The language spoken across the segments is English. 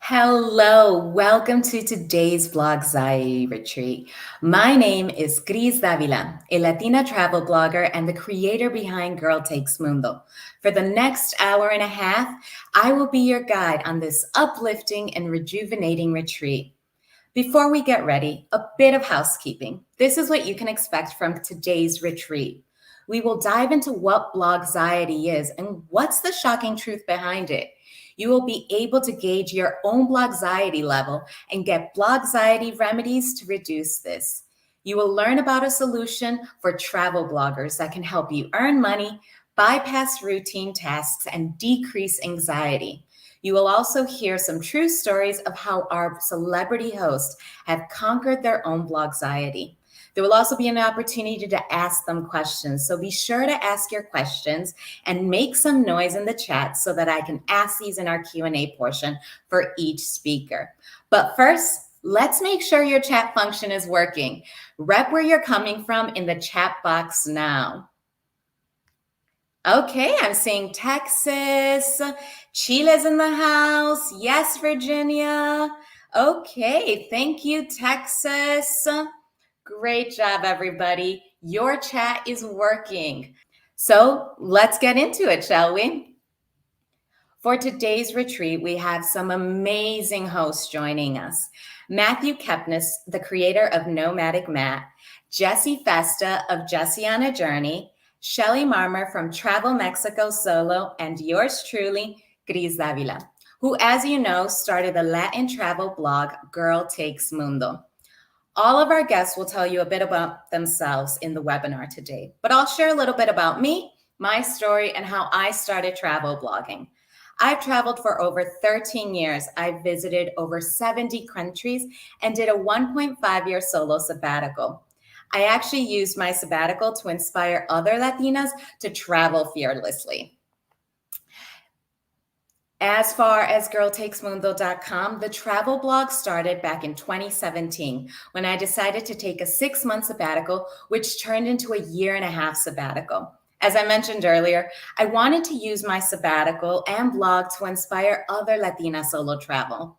Hello, welcome to today's Blogxiety retreat. My name is Chris Davila, a Latina travel blogger and the creator behind Girl Takes Mundo. For the next hour and a half, I will be your guide on this uplifting and rejuvenating retreat. Before we get ready, a bit of housekeeping. This is what you can expect from today's retreat. We will dive into what Blogxiety is and what's the shocking truth behind it. You will be able to gauge your own Blogxiety level and get Blogxiety remedies to reduce this. You will learn about a solution for travel bloggers that can help you earn money, bypass routine tasks, and decrease anxiety. You will also hear some true stories of how our celebrity hosts have conquered their own Blogxiety. There will also be an opportunity to ask them questions, so be sure to ask your questions and make some noise in the chat so that I can ask these in our Q&A portion for each speaker. But first, let's make sure your chat function is working. Rep where you're coming from in the chat box now. Okay, I'm seeing Texas, Chile's in the house. Yes, Virginia. Okay, thank you, Texas. Great job, everybody. Your chat is working. So let's get into it, shall we? For today's retreat, we have some amazing hosts joining us. Matthew Kepnes, the creator of Nomadic Matt, Jessie Festa of Jessie on a Journey, Shelley Marmor from Travel Mexico Solo, and yours truly, Chris Davila, who, as you know, started the Latin travel blog Girl Takes Mundo. All of our guests will tell you a bit about themselves in the webinar today, but I'll share a little bit about me, my story, and how I started travel blogging. I've traveled for over 13 years. I visited over 70 countries and did a 1.5-year solo sabbatical. I actually used my sabbatical to inspire other Latinas to travel fearlessly. As far as girltakesmundo.com, the travel blog started back in 2017 when I decided to take a 6-month sabbatical, which turned into a 1.5-year sabbatical. As I mentioned earlier, I wanted to use my sabbatical and blog to inspire other Latina solo travel.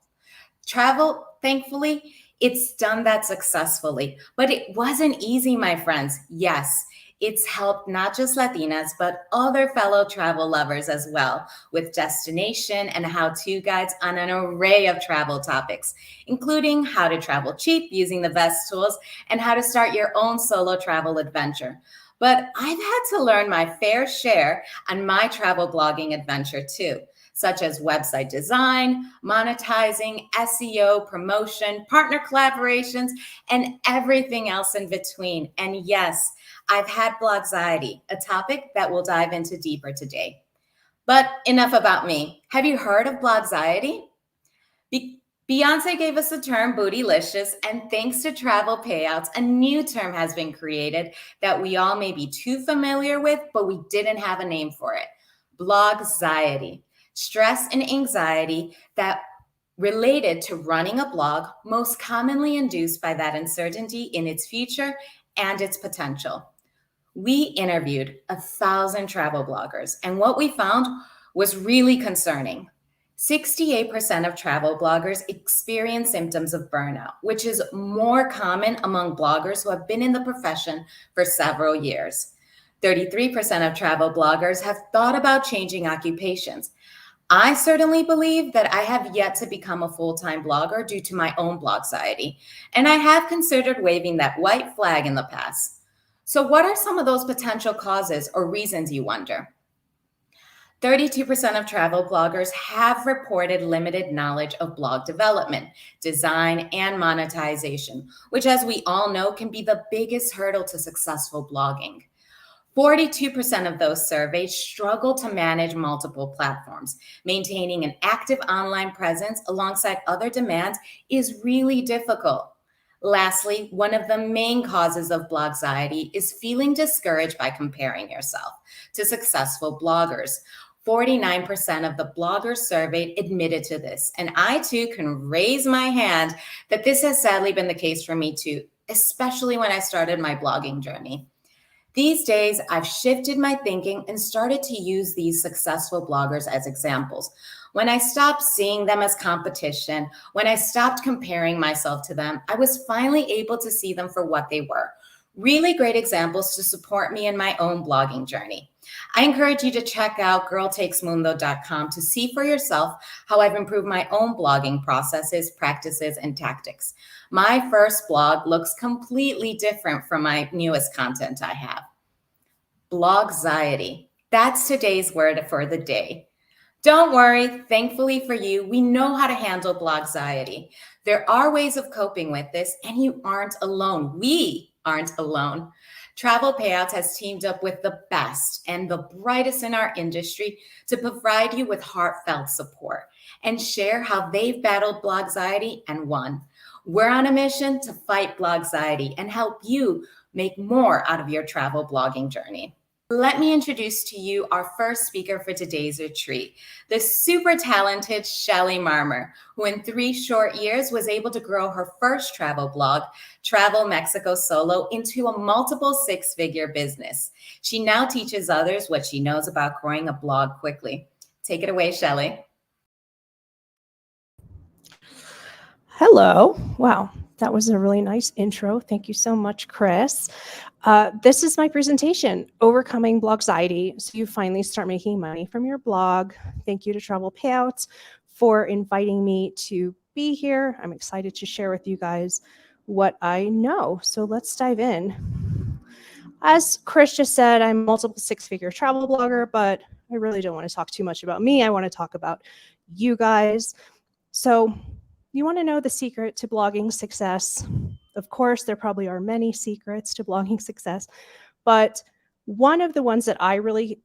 Thankfully, it's done that successfully, but it wasn't easy, my friends. Yes, it's helped not just Latinas, but other fellow travel lovers as well, with destination and how-to guides on an array of travel topics, including how to travel cheap using the best tools and how to start your own solo travel adventure. But I've had to learn my fair share on my travel blogging adventure too, such as website design, monetizing, SEO, promotion, partner collaborations, and everything else in between. And yes, I've had Blogxiety, a topic that we'll dive into deeper today. But enough about me. Have you heard of Blogxiety? Beyonce gave us the term bootylicious, and thanks to Travelpayouts, a new term has been created that we all may be too familiar with, but we didn't have a name for it. Blogxiety. Stress and anxiety that related to running a blog, most commonly induced by that uncertainty in its future and its potential. We interviewed 1,000 travel bloggers, and what we found was really concerning. 68% of travel bloggers experience symptoms of burnout, which is more common among bloggers who have been in the profession for several years. 33% of travel bloggers have thought about changing occupations. I certainly believe that I have yet to become a full-time blogger due to my own Blogxiety, and I have considered waving that white flag in the past. So what are some of those potential causes or reasons, you wonder? 32% of travel bloggers have reported limited knowledge of blog development, design, and monetization, which, as we all know, can be the biggest hurdle to successful blogging. 42% of those surveyed struggle to manage multiple platforms. Maintaining an active online presence alongside other demands is really difficult. Lastly, one of the main causes of Blogxiety is feeling discouraged by comparing yourself to successful bloggers. 49% of the bloggers surveyed admitted to this, and I too can raise my hand that this has sadly been the case for me too, especially when I started my blogging journey. These days, I've shifted my thinking and started to use these successful bloggers as examples. When I stopped seeing them as competition, when I stopped comparing myself to them, I was finally able to see them for what they were. Really great examples to support me in my own blogging journey. I encourage you to check out girltakesmundo.com to see for yourself how I've improved my own blogging processes, practices, and tactics. My first blog looks completely different from my newest content I have. Blogxiety. That's today's word for the day. Don't worry, thankfully for you, we know how to handle blogxiety. There are ways of coping with this, and you aren't alone. We aren't alone. Travelpayouts has teamed up with the best and the brightest in our industry to provide you with heartfelt support and share how they've battled blogxiety and won. We're on a mission to fight blogxiety and help you make more out of your travel blogging journey. Let me introduce to you our first speaker for today's retreat, the super talented Shelley Marmor, who in 3 short years was able to grow her first travel blog, Travel Mexico Solo, into a multiple 6-figure business. She now teaches others what she knows about growing a blog quickly. Take it away, Shelley. Hello. Wow, that was a really nice intro. Thank you so much, Chris. This is my presentation, Overcoming Blogxiety, so you finally start making money from your blog. Thank you to Travelpayouts for inviting me to be here. I'm excited to share with you guys what I know. So let's dive in. As Chris just said, I'm a multiple 6-figure travel blogger, but I really don't want to talk too much about me. I want to talk about you guys. So you want to know the secret to blogging success? Of course, there probably are many secrets to blogging success, but one of the ones that I really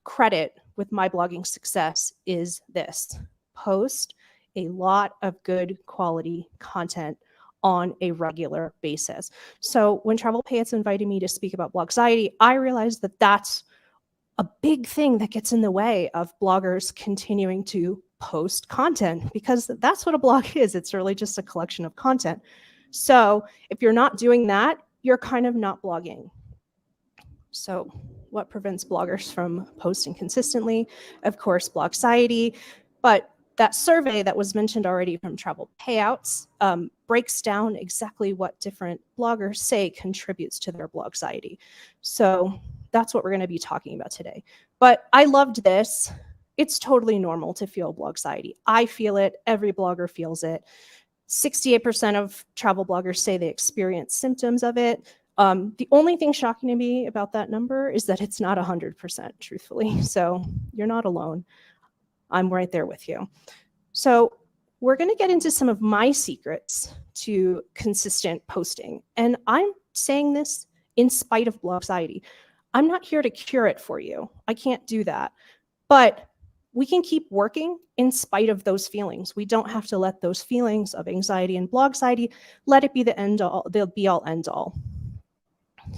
credit with my blogging success is this: post a lot of good quality content on a regular basis. So when Travelpayouts invited me to speak about blogxiety, I realized that that's a big thing that gets in the way of bloggers continuing to post content, because that's what a blog is. It's really just a collection of content. So if you're not doing that, you're kind of not blogging. So what prevents bloggers from posting consistently? Of course, blogxiety. But that survey that was mentioned already from Travelpayouts breaks down exactly what different bloggers say contributes to their blogxiety. So that's what we're going to be talking about today. But I loved this. It's totally normal to feel blogxiety. I feel it. Every blogger feels it. 68% of travel bloggers say they experience symptoms of it. The only thing shocking to me about that number is that it's not 100%, truthfully. So you're not alone. I'm right there with you. So we're going to get into some of my secrets to consistent posting. And I'm saying this in spite of blogxiety. I'm not here to cure it for you. I can't do that. But we can keep working in spite of those feelings. We don't have to let those feelings of anxiety and blogxiety, let it be the end all, the be all end all.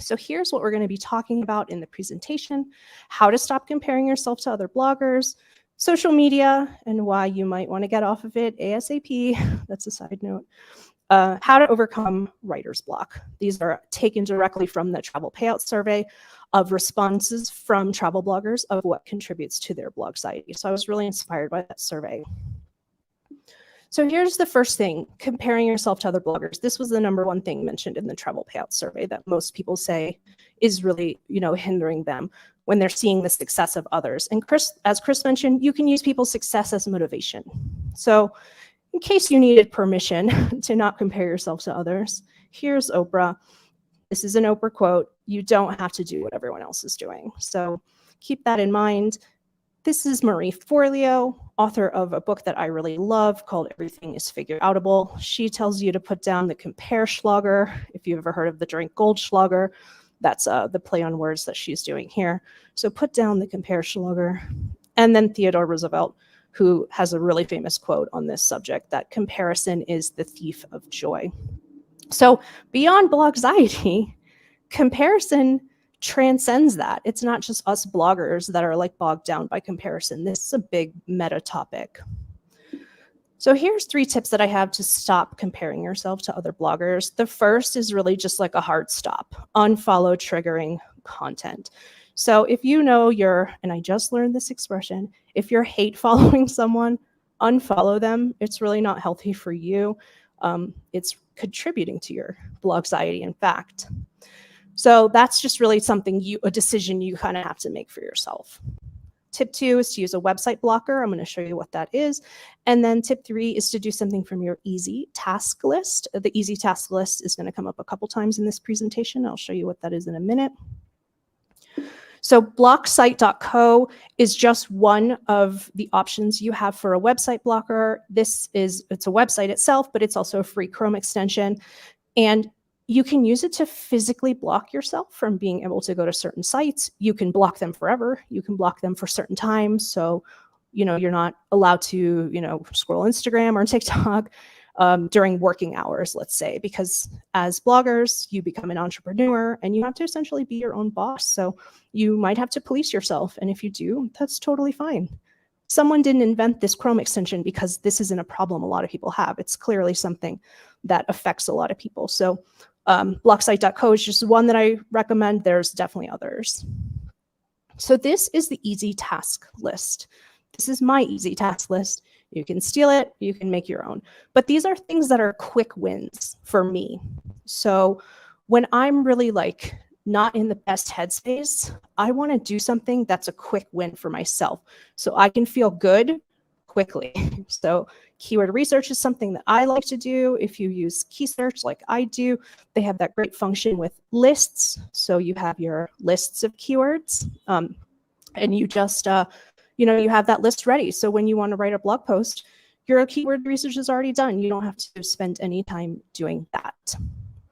So here's what we're going to be talking about in the presentation: how to stop comparing yourself to other bloggers, social media, and why you might want to get off of it ASAP. That's a side note. How to overcome writer's block. These are taken directly from the Travelpayouts survey of responses from travel bloggers of what contributes to their blogxiety. So I was really inspired by that survey. So here's the first thing: comparing yourself to other bloggers. This was the #1 thing mentioned in the Travelpayouts survey that most people say is really, hindering them when they're seeing the success of others. And as Chris mentioned, you can use people's success as motivation. So in case you needed permission to not compare yourself to others, here's Oprah. This is an Oprah quote: "You don't have to do what everyone else is doing." So keep that in mind. This is Marie Forleo, author of a book that I really love called Everything is Figure Outable. She tells you to put down the compare schlager. If you've ever heard of the drink Goldschlager, that's the play on words that she's doing here. So put down the compare schlager. And then Theodore Roosevelt, who has a really famous quote on this subject, that comparison is the thief of joy. So beyond blogxiety, comparison transcends that. It's not just us bloggers that are bogged down by comparison. This is a big meta topic. So here's 3 tips that I have to stop comparing yourself to other bloggers. The first is really just like a hard stop: unfollow triggering content. So if you know and I just learned this expression, if you're hate following someone, unfollow them. It's really not healthy for you. It's contributing to your blogxiety, in fact. So that's just really a decision you kind of have to make for yourself. Tip 2 is to use a website blocker. I'm going to show you what that is. And then tip 3 is to do something from your easy task list. The easy task list is going to come up a couple times in this presentation. I'll show you what that is in a minute. So blogxiety.co is just one of the options you have for a website blocker. It's a website itself, but it's also a free Chrome extension. And you can use it to physically block yourself from being able to go to certain sites. You can block them forever. You can block them for certain times. So, you're not allowed to, scroll Instagram or TikTok during working hours, let's say, because as bloggers, you become an entrepreneur and you have to essentially be your own boss. So you might have to police yourself. And if you do, that's totally fine. Someone didn't invent this Chrome extension because this isn't a problem a lot of people have. It's clearly something that affects a lot of people. So blogxiety.co is just one that I recommend. There's definitely others. So this is the easy task list. This is my easy task list. You can steal it, you can make your own. But these are things that are quick wins for me. So when I'm really not in the best headspace, I want to do something that's a quick win for myself so I can feel good quickly. So keyword research is something that I like to do. If you use key search like I do, they have that great function with lists. So you have your lists of keywords and you just, you have that list ready. So when you want to write a blog post, your keyword research is already done. You don't have to spend any time doing that.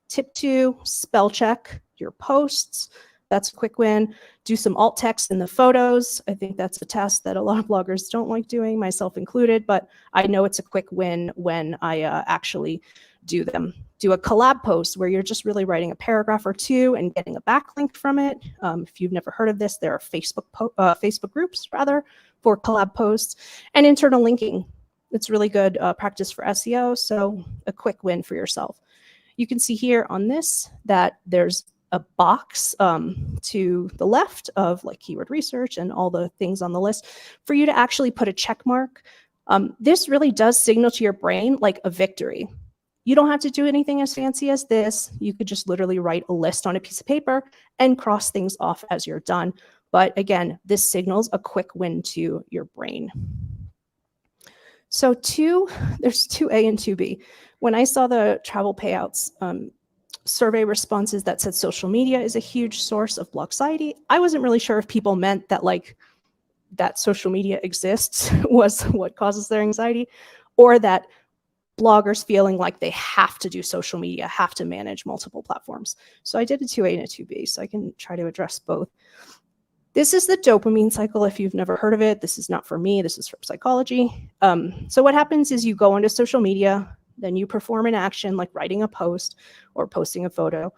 Tip 2, spell check your posts. That's a quick win. Do some alt text in the photos. I think that's a task that a lot of bloggers don't like doing, myself included, but I know it's a quick win when I actually do them. Do a collab post where you're just really writing a paragraph or two and getting a backlink from it. If you've never heard of this, there are Facebook groups for collab posts, and internal linking. It's really good practice for SEO, so a quick win for yourself. You can see here on this that there's a box to the left of keyword research and all the things on the list for you to actually put a check mark. This really does signal to your brain like a victory. You don't have to do anything as fancy as this. You could just literally write a list on a piece of paper and cross things off as you're done. But again, this signals a quick win to your brain. So there's 2A and 2B. When I saw the Travelpayouts survey responses that said social media is a huge source of blogxiety, I wasn't really sure if people meant that that social media exists was what causes their anxiety, or that bloggers feeling like they have to do social media, have to manage multiple platforms. So I did a 2A and a 2B, so I can try to address both. This is the dopamine cycle. If you've never heard of it, this is not for me, this is from psychology. So what happens is you go onto social media, then you perform an action like writing a post or posting a photo.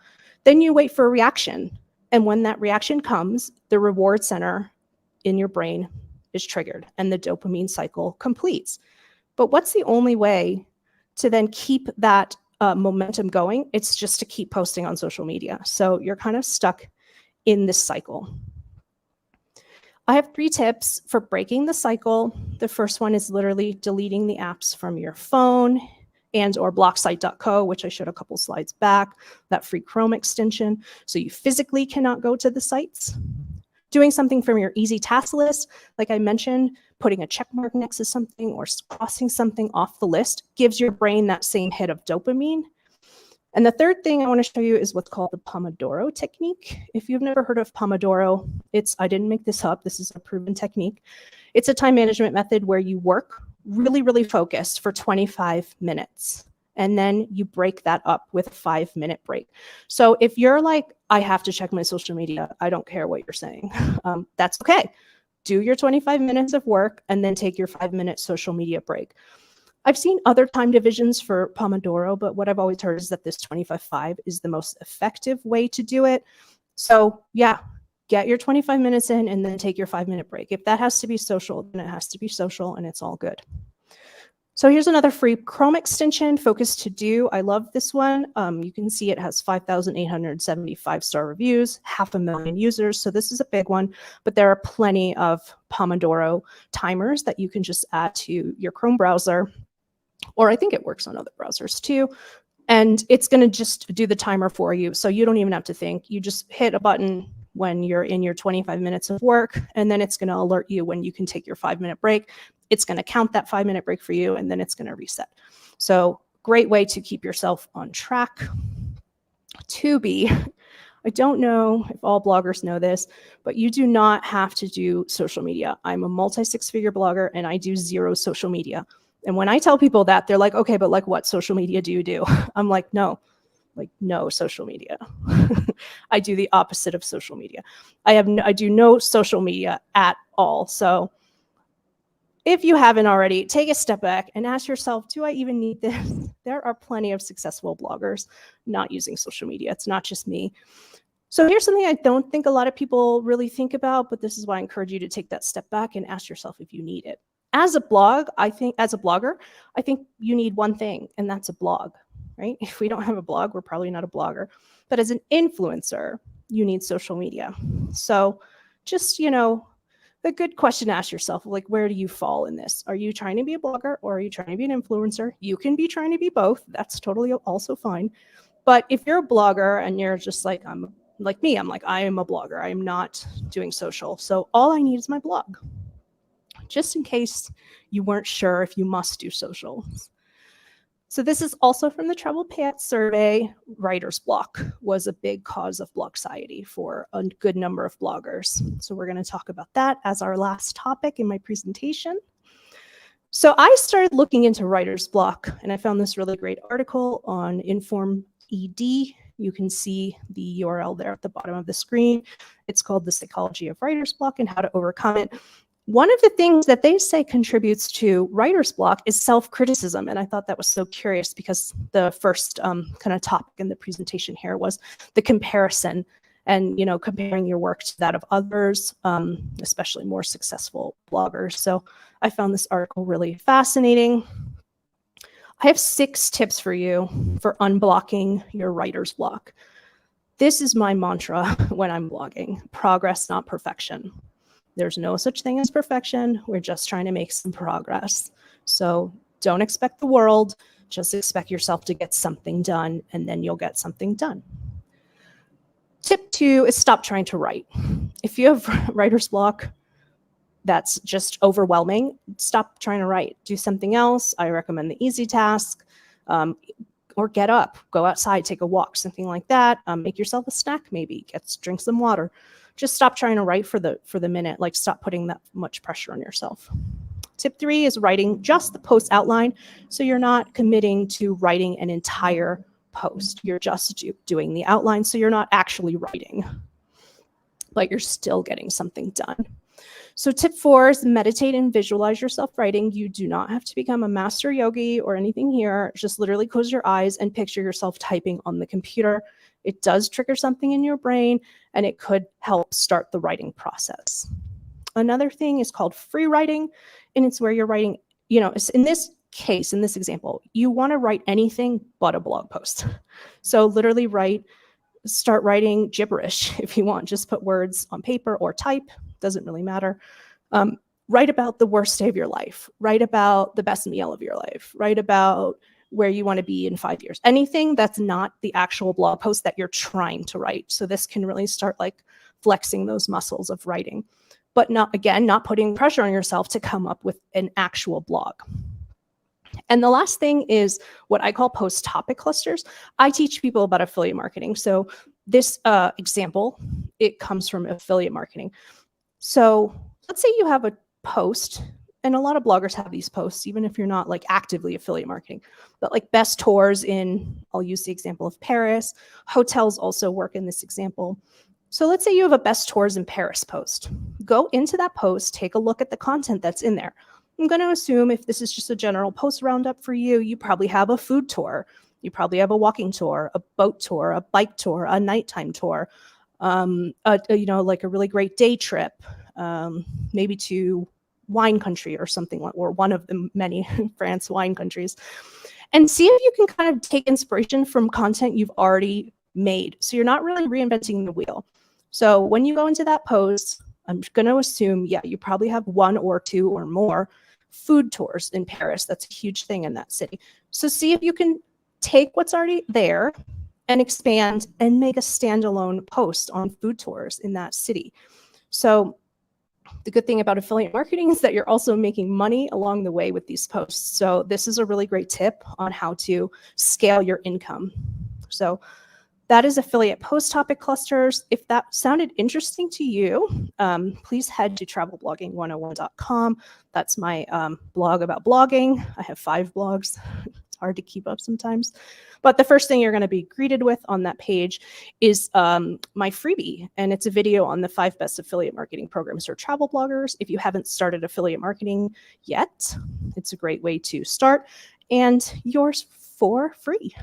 Then you wait for a reaction. And when that reaction comes, the reward center in your brain is triggered and the dopamine cycle completes. But what's the only way to then keep that momentum going? It's just to keep posting on social media. So you're kind of stuck in this cycle. I have 3 tips for breaking the cycle. The first one is literally deleting the apps from your phone or blogxiety.co, which I showed a couple slides back, that free Chrome extension. So you physically cannot go to the sites. Doing something from your easy task list, like I mentioned, putting a check mark next to something or crossing something off the list gives your brain that same hit of dopamine. And the third thing I want to show you is what's called the Pomodoro technique. If you've never heard of Pomodoro, I didn't make this up. This is a proven technique. It's a time management method where you work really, really focused for 25 minutes. And then you break that up with a 5-minute break. So if you're like, I have to check my social media, I don't care what you're saying. That's okay. Do your 25 minutes of work and then take your 5-minute social media break. I've seen other time divisions for Pomodoro, but what I've always heard is that this 25-5 is the most effective way to do it. So yeah, get your 25 minutes in and then take your 5-minute break. If that has to be social, then it has to be social and it's all good. So here's another free Chrome extension, Focus To Do. I love this one. You can see it has 5,875 star reviews, 500,000 users. So this is a big one, but there are plenty of Pomodoro timers that you can just add to your Chrome browser, or I think it works on other browsers too. And it's going to just do the timer for you. So you don't even have to think. You just hit a button when you're in your 25 minutes of work, and then it's going to alert you when you can take your 5-minute break. It's going to count that 5-minute break for you, and then it's going to reset. So great way to keep yourself on track. Tubi, I don't know if all bloggers know this, but you do not have to do social media. I'm a multi-6-figure blogger, and I do 0 social media. And when I tell people that, they're like, okay, but like what social media do you do? I'm like, no social media. I do the opposite of social media. I do no social media at all. So if you haven't already, take a step back and ask yourself, do I even need this? There are plenty of successful bloggers not using social media. It's not just me. So here's something I don't think a lot of people really think about, but this is why I encourage you to take that step back and ask yourself if you need it. As a blogger, I think you need one thing, and that's a blog, right? If we don't have a blog, we're probably not a blogger. But as an influencer, you need social media. So just, a good question to ask yourself, like, where do you fall in this? Are you trying to be a blogger, or are you trying to be an influencer? You can be trying to be both. That's totally also fine. But if you're a blogger and you're just like, I'm like me, I'm like, I am a blogger. I am not doing social. So all I need is my blog, just in case you weren't sure if you must do social. So this is also from the Travelpayouts survey. Writer's block was a big cause of Blogxiety for a good number of bloggers. So we're going to talk about that as our last topic in my presentation. So I started looking into writer's block, and I found this really great article on Inform ED. You can see the URL there at the bottom of the screen. It's called The Psychology of Writer's Block and How to Overcome It. One of the things that they say contributes to writer's block is self-criticism. And I thought that was so curious, because the first kind of topic in the presentation here was the comparison and, comparing your work to that of others, especially more successful bloggers. So I found this article really fascinating. I have 6 tips for you for unblocking your writer's block. This is my mantra when I'm blogging: progress, not perfection. There's no such thing as perfection. We're just trying to make some progress. So don't expect the world. Just expect yourself to get something done, and then you'll get something done. Tip 2 is stop trying to write. If you have writer's block that's just overwhelming, stop trying to write. Do something else. I recommend the easy task, or get up, go outside, take a walk, something like that. Make yourself a snack, maybe drink some water. Just stop trying to write for the minute. Like, stop putting that much pressure on yourself. Tip 3 is writing just the post outline. So you're not committing to writing an entire post. You're just doing the outline. So you're not actually writing, but you're still getting something done. So tip 4 is meditate and visualize yourself writing. You do not have to become a master yogi or anything here. Just literally close your eyes and picture yourself typing on the computer. It does trigger something in your brain, and it could help start the writing process. Another thing is called free writing, and it's where you're writing, in this case, in this example, you want to write anything but a blog post. So literally start writing gibberish if you want. Just put words on paper or type, doesn't really matter. Write about the worst day of your life. Write about the best meal of your life. Write about where you want to be in 5 years. Anything that's not the actual blog post that you're trying to write. So this can really start like flexing those muscles of writing, but not putting pressure on yourself to come up with an actual blog. And the last thing is what I call post topic clusters. I teach people about affiliate marketing. So this example, it comes from affiliate marketing. So let's say you have a post, and a lot of bloggers have these posts, even if you're not like actively affiliate marketing, but like best tours I'll use the example of Paris. Hotels also work in this example. So let's say you have a best tours in Paris post. Go into that post, take a look at the content that's in there. I'm going to assume if this is just a general post roundup for you, you probably have a food tour. You probably have a walking tour, a boat tour, a bike tour, a nighttime tour, like a really great day trip, maybe to wine country or something like, or one of the many France wine countries, and see if you can kind of take inspiration from content you've already made. So you're not really reinventing the wheel. So when you go into that post, I'm going to assume, yeah, you probably have 1 or 2 or more food tours in Paris. That's a huge thing in that city. So see if you can take what's already there and expand and make a standalone post on food tours in that city. So the good thing about affiliate marketing is that you're also making money along the way with these posts. So this is a really great tip on how to scale your income. So that is affiliate post topic clusters. If that sounded interesting to you, please head to travelblogging101.com. That's my blog about blogging. I have 5 blogs. It's hard to keep up sometimes. But the first thing you're going to be greeted with on that page is my freebie. And it's a video on the 5 best affiliate marketing programs for travel bloggers. If you haven't started affiliate marketing yet, it's a great way to start. And yours for free.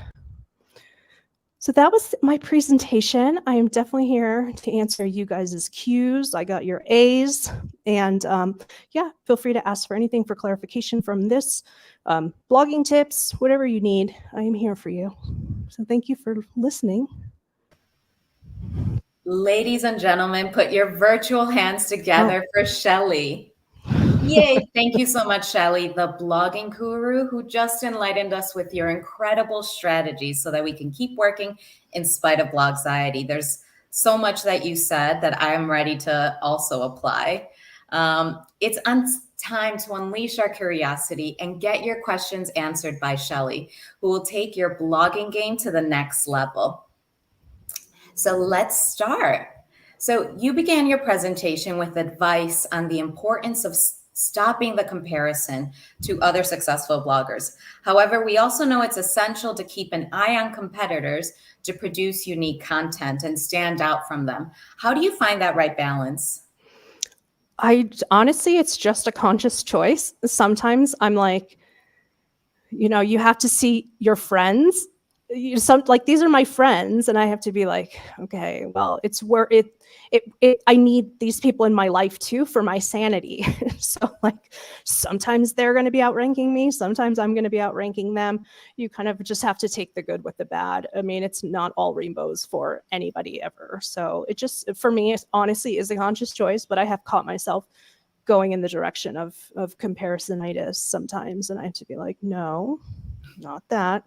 So that was my presentation. I am definitely here to answer you guys' Q's. I got your A's. And yeah, feel free to ask for anything for clarification from this, blogging tips, whatever you need. I am here for you. So thank you for listening. Ladies and gentlemen, put your virtual hands together for Shelley. Yay. Thank you so much, Shelley, the blogging guru who just enlightened us with your incredible strategies so that we can keep working in spite of Blogxiety. There's so much that you said that I am ready to also apply. It's time to unleash our curiosity and get your questions answered by Shelley, who will take your blogging game to the next level. So let's start. So you began your presentation with advice on the importance of stopping the comparison to other successful bloggers. However, we also know it's essential to keep an eye on competitors to produce unique content and stand out from them. How do you find that right balance? Honestly, it's just a conscious choice. Sometimes I'm like, you have to see your friends. These are my friends, and I have to be like, okay, well, it's where I need these people in my life too for my sanity. So like sometimes they're going to be outranking me, sometimes I'm going to be outranking them. You kind of just have to take the good with the bad. I mean, it's not all rainbows for anybody ever. So it just, for me, it honestly is a conscious choice, but I have caught myself going in the direction of comparisonitis sometimes, and I have to be like, no, not that.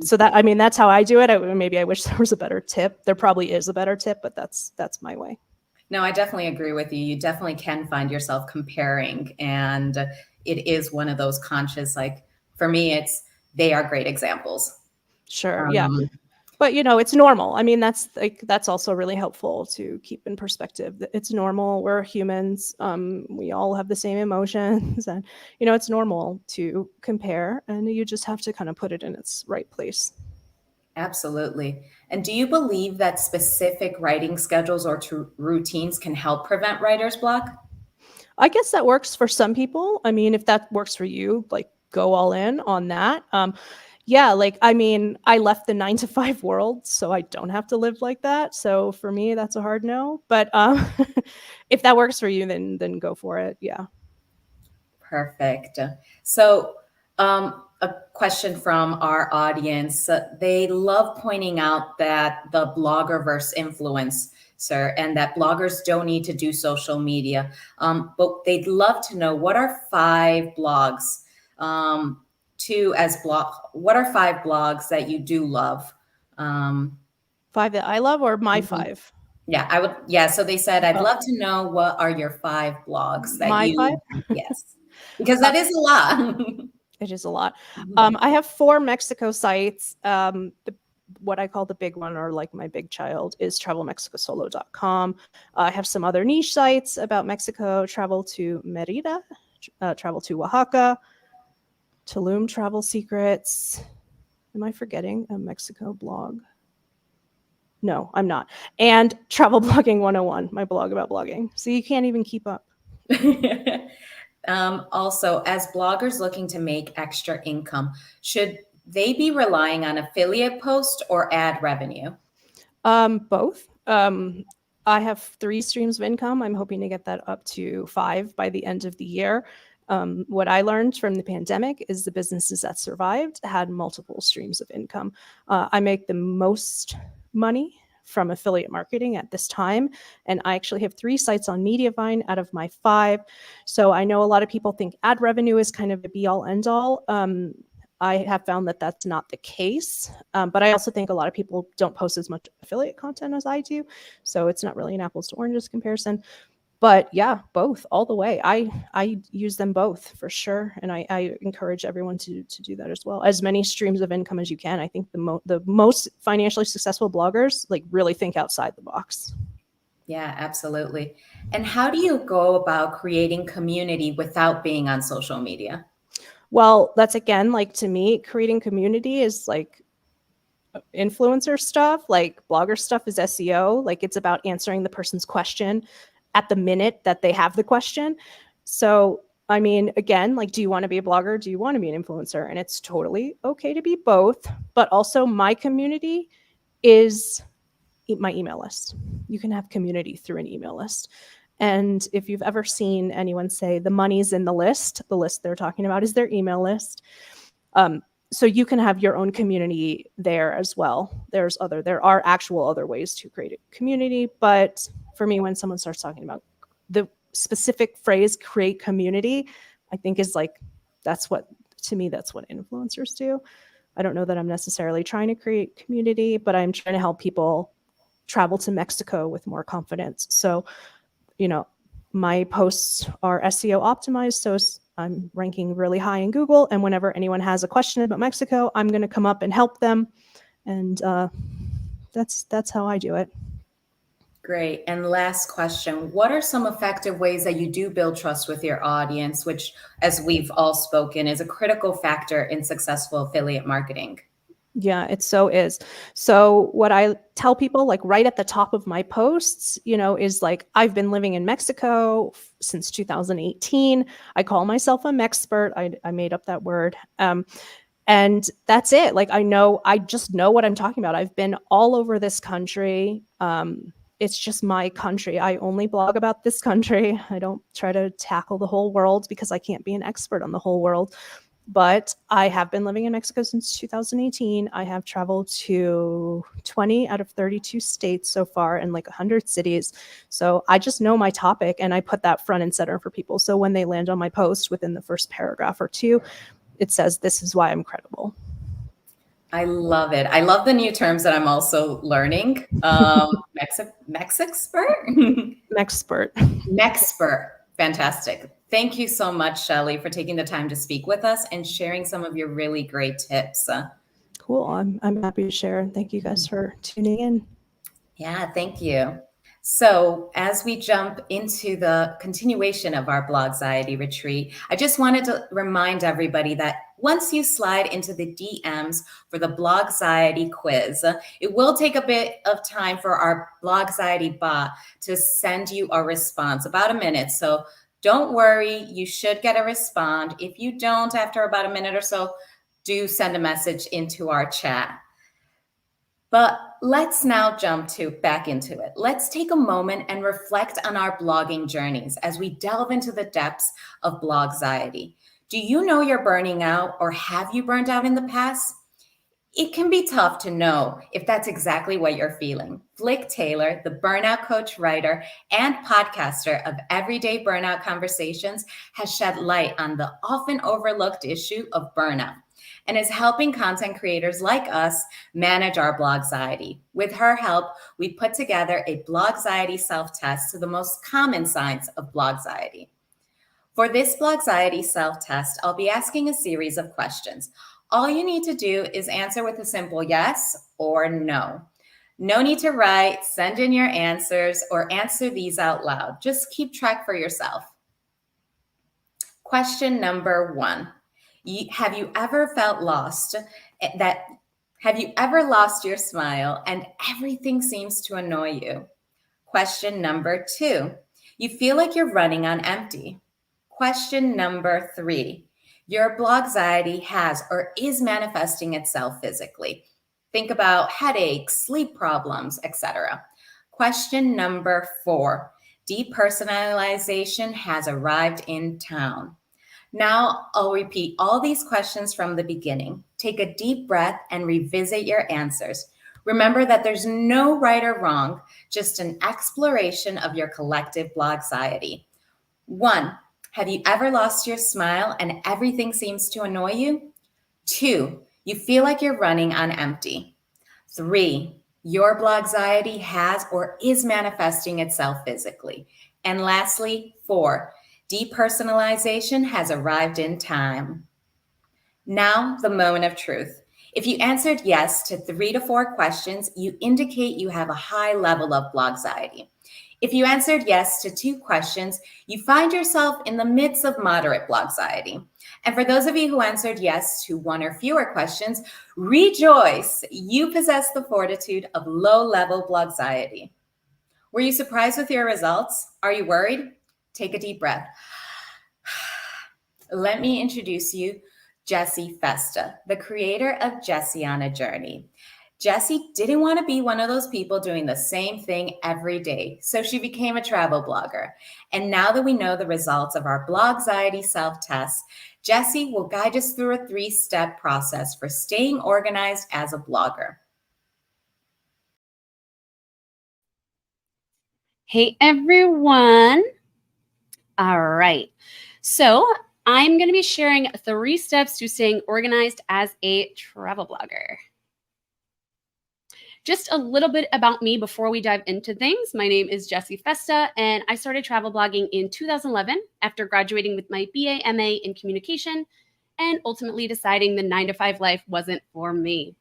So that, I mean, that's how I do it. Maybe I wish there was a better tip. There probably is a better tip, but that's my way. No, I definitely agree with you. You definitely can find yourself comparing, and it is one of those conscious, like for me, they are great examples. Sure. Yeah. But it's normal. I mean, that's also really helpful to keep in perspective. It's normal. We're humans. We all have the same emotions, and it's normal to compare, and you just have to kind of put it in its right place. Absolutely. And do you believe that specific writing schedules or routines can help prevent writer's block? I guess that works for some people. I mean, if that works for you, like go all in on that. Yeah, like, I mean, I left the 9-to-5 world, so I don't have to live like that. So for me, that's a hard no. But if that works for you, then go for it. Yeah. Perfect. So a question from our audience. They love pointing out that the blogger versus influencer, and that bloggers don't need to do social media. But they'd love to know, what are 5 blogs? What are 5 blogs that you do love? 5 that I love, or my 5? Yeah, I would. Yeah. So they said, I'd love to know, what are your 5 blogs that my 5? Yes, because that is a lot. It is a lot. I have 4 Mexico sites. What I call the big one, or like my big child, is travelmexicosolo.com. I have some other niche sites about Mexico: Travel to Merida, Travel to Oaxaca, Tulum Travel Secrets. Am I forgetting a Mexico blog? No, I'm not. And Travel Blogging 101, my blog about blogging. So you can't even keep up. Also, as bloggers looking to make extra income, should they be relying on affiliate posts or ad revenue? Both. I have 3 streams of income. I'm hoping to get that up to 5 by the end of the year. What I learned from the pandemic is the businesses that survived had multiple streams of income. I make the most money from affiliate marketing at this time, and I actually have 3 sites on Mediavine out of my 5. So I know a lot of people think ad revenue is kind of a be-all, end-all. I have found that that's not the case, but I also think a lot of people don't post as much affiliate content as I do, so it's not really an apples to oranges comparison. But yeah, both all the way. I use them both for sure, and I encourage everyone to do that as well. As many streams of income as you can. I think the most financially successful bloggers like really think outside the box. Yeah, absolutely. And how do you go about creating community without being on social media? Well, that's again, like to me, creating community is like influencer stuff, like blogger stuff is SEO. Like it's about answering the person's question at the minute that they have the question. So, I mean, again, like, do you want to be a blogger? Do you want to be an influencer? And it's totally okay to be both. But also my community is my email list. You can have community through an email list. And if you've ever seen anyone say the money's in the list they're talking about is their email list. So you can have your own community there as well. There are actual other ways to create a community. But for me, when someone starts talking about the specific phrase, create community, I think is like, that's what influencers do. I don't know that I'm necessarily trying to create community, but I'm trying to help people travel to Mexico with more confidence. So, my posts are SEO optimized. So I'm ranking really high in Google. And whenever anyone has a question about Mexico, I'm going to come up and help them. And that's how I do it. Great. And last question, what are some effective ways that you do build trust with your audience, which, as we've all spoken, is a critical factor in successful affiliate marketing? Yeah, it so is. So what I tell people, like right at the top of my posts, is like, I've been living in Mexico since 2018. I call myself a Mexpert. I made up that word. And that's it. Like, I just know what I'm talking about. I've been all over this country. It's just my country. I only blog about this country. I don't try to tackle the whole world because I can't be an expert on the whole world. But I have been living in Mexico since 2018. I have traveled to 20 out of 32 states so far and like 100 cities. So I just know my topic and I put that front and center for people. So when they land on my post within the first paragraph or two, it says, this is why I'm credible. I love it. I love the new terms that I'm also learning. Mexpert? Mexpert. Fantastic. Thank you so much, Shelley, for taking the time to speak with us and sharing some of your really great tips. Cool. I'm happy to share. And thank you guys for tuning in. Yeah, thank you. So as we jump into the continuation of our Blogxiety retreat, I just wanted to remind everybody that once you slide into the DMs for the Blogxiety quiz, it will take a bit of time for our Blogxiety bot to send you a response, about a minute. So don't worry, you should get a response. If you don't, after about a minute or so, do send a message into our chat. But let's now jump back into it. Let's take a moment and reflect on our blogging journeys as we delve into the depths of Blogxiety. Do you know you're burning out, or have you burned out in the past? It can be tough to know if that's exactly what you're feeling. Flick Taylor, the burnout coach, writer, and podcaster of Everyday Burnout Conversations, has shed light on the often overlooked issue of burnout and is helping content creators like us manage our Blogxiety. With her help, we put together a Blogxiety self-test to the most common signs of Blogxiety. For this Blogxiety self-test, I'll be asking a series of questions. All you need to do is answer with a simple yes or no. No need to write, send in your answers, or answer these out loud. Just keep track for yourself. Question number 1. Have you ever felt lost? Have you ever lost your smile and everything seems to annoy you? Question number 2. You feel like you're running on empty. Question number 3. Your Blogxiety has or is manifesting itself physically. Think about headaches, sleep problems, etc. Question number 4. Depersonalization has arrived in town. Now I'll repeat all these questions from the beginning. Take a deep breath and revisit your answers. Remember that there's no right or wrong, just an exploration of your collective blogxiety. 1. Have you ever lost your smile and everything seems to annoy you? 2. You feel like you're running on empty. 3. Your blogxiety has or is manifesting itself physically. And lastly, 4. Depersonalization has arrived in time. Now, the moment of truth. If you answered yes to 3 to 4 questions, you indicate you have a high level of blogxiety. If you answered yes to 2 questions, you find yourself in the midst of moderate blogxiety. And for those of you who answered yes to 1 or fewer questions, rejoice! You possess the fortitude of low-level blogxiety. Were you surprised with your results? Are you worried? Take a deep breath. Let me introduce you Jessie Festa, the creator of Jessie on a Journey. Jessie didn't want to be one of those people doing the same thing every day, so she became a travel blogger. And now that we know the results of our blogxiety self-test, Jessie will guide us through a 3-step process for staying organized as a blogger. Hey, everyone. All right. So I'm going to be sharing 3 steps to staying organized as a travel blogger. Just a little bit about me before we dive into things. My name is Jessie Festa, and I started travel blogging in 2011 after graduating with my BA MA in communication and ultimately deciding the 9-to-5 life wasn't for me.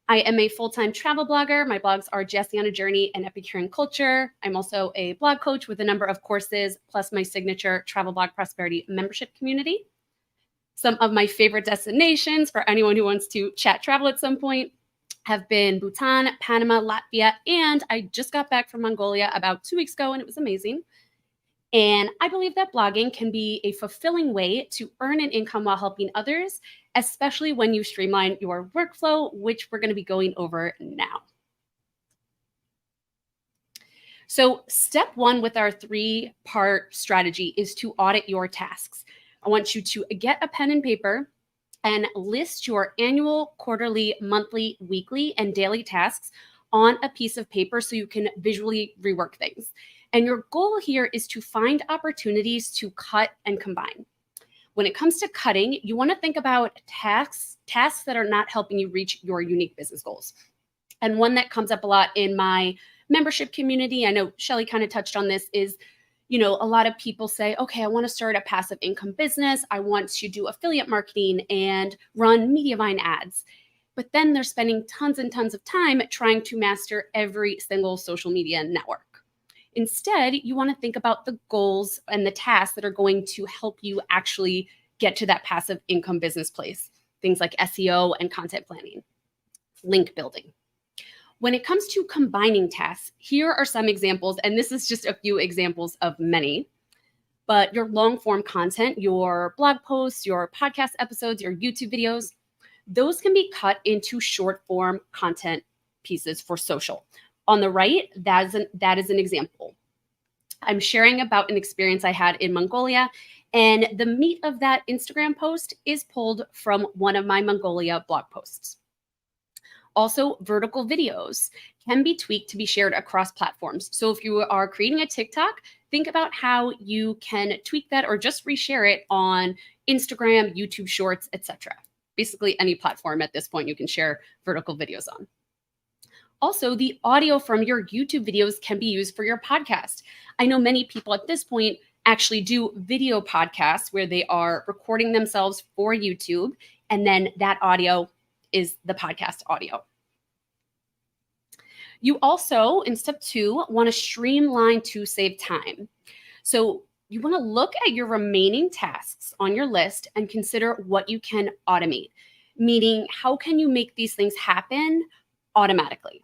I am a full-time travel blogger. My blogs are Jessie on a Journey and Epicurean Culture. I'm also a blog coach with a number of courses, plus my signature Travel Blog Prosperity membership community. Some of my favorite destinations for anyone who wants to chat travel at some point have been Bhutan, Panama, Latvia, and I just got back from Mongolia about 2 weeks ago, and it was amazing. And I believe that blogging can be a fulfilling way to earn an income while helping others, especially when you streamline your workflow, which we're going to be going over now. So step 1 with our 3-part strategy is to audit your tasks. I want you to get a pen and paper and list your annual, quarterly, monthly, weekly, and daily tasks on a piece of paper so you can visually rework things. And your goal here is to find opportunities to cut and combine. When it comes to cutting, you want to think about tasks that are not helping you reach your unique business goals. And one that comes up a lot in my membership community, I know Shelley kind of touched on this, is a lot of people say, okay, I want to start a passive income business. I want to do affiliate marketing and run Mediavine ads. But then they're spending tons and tons of time trying to master every single social media network. Instead, you want to think about the goals and the tasks that are going to help you actually get to that passive income business place. Things like SEO and content planning, link building. When it comes to combining tasks, here are some examples, and this is just a few examples of many, but your long form content, your blog posts, your podcast episodes, your YouTube videos, those can be cut into short form content pieces for social. On the right, that is an example. I'm sharing about an experience I had in Mongolia, and the meat of that Instagram post is pulled from one of my Mongolia blog posts. Also, vertical videos can be tweaked to be shared across platforms. So if you are creating a TikTok, think about how you can tweak that or just reshare it on Instagram, YouTube Shorts, etc. Basically, any platform at this point you can share vertical videos on. Also, the audio from your YouTube videos can be used for your podcast. I know many people at this point actually do video podcasts where they are recording themselves for YouTube, and then that audio is the podcast audio. You also, in step 2, want to streamline to save time. So you want to look at your remaining tasks on your list and consider what you can automate, meaning how can you make these things happen automatically?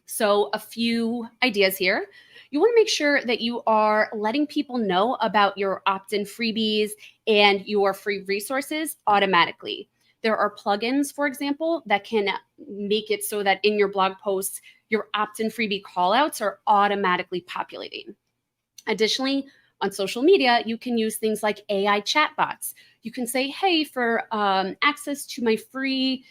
So a few ideas here. You want to make sure that you are letting people know about your opt-in freebies and your free resources automatically. There are plugins, for example, that can make it so that in your blog posts, your opt-in freebie callouts are automatically populating. Additionally, on social media, you can use things like AI chatbots. You can say, hey, for access to my free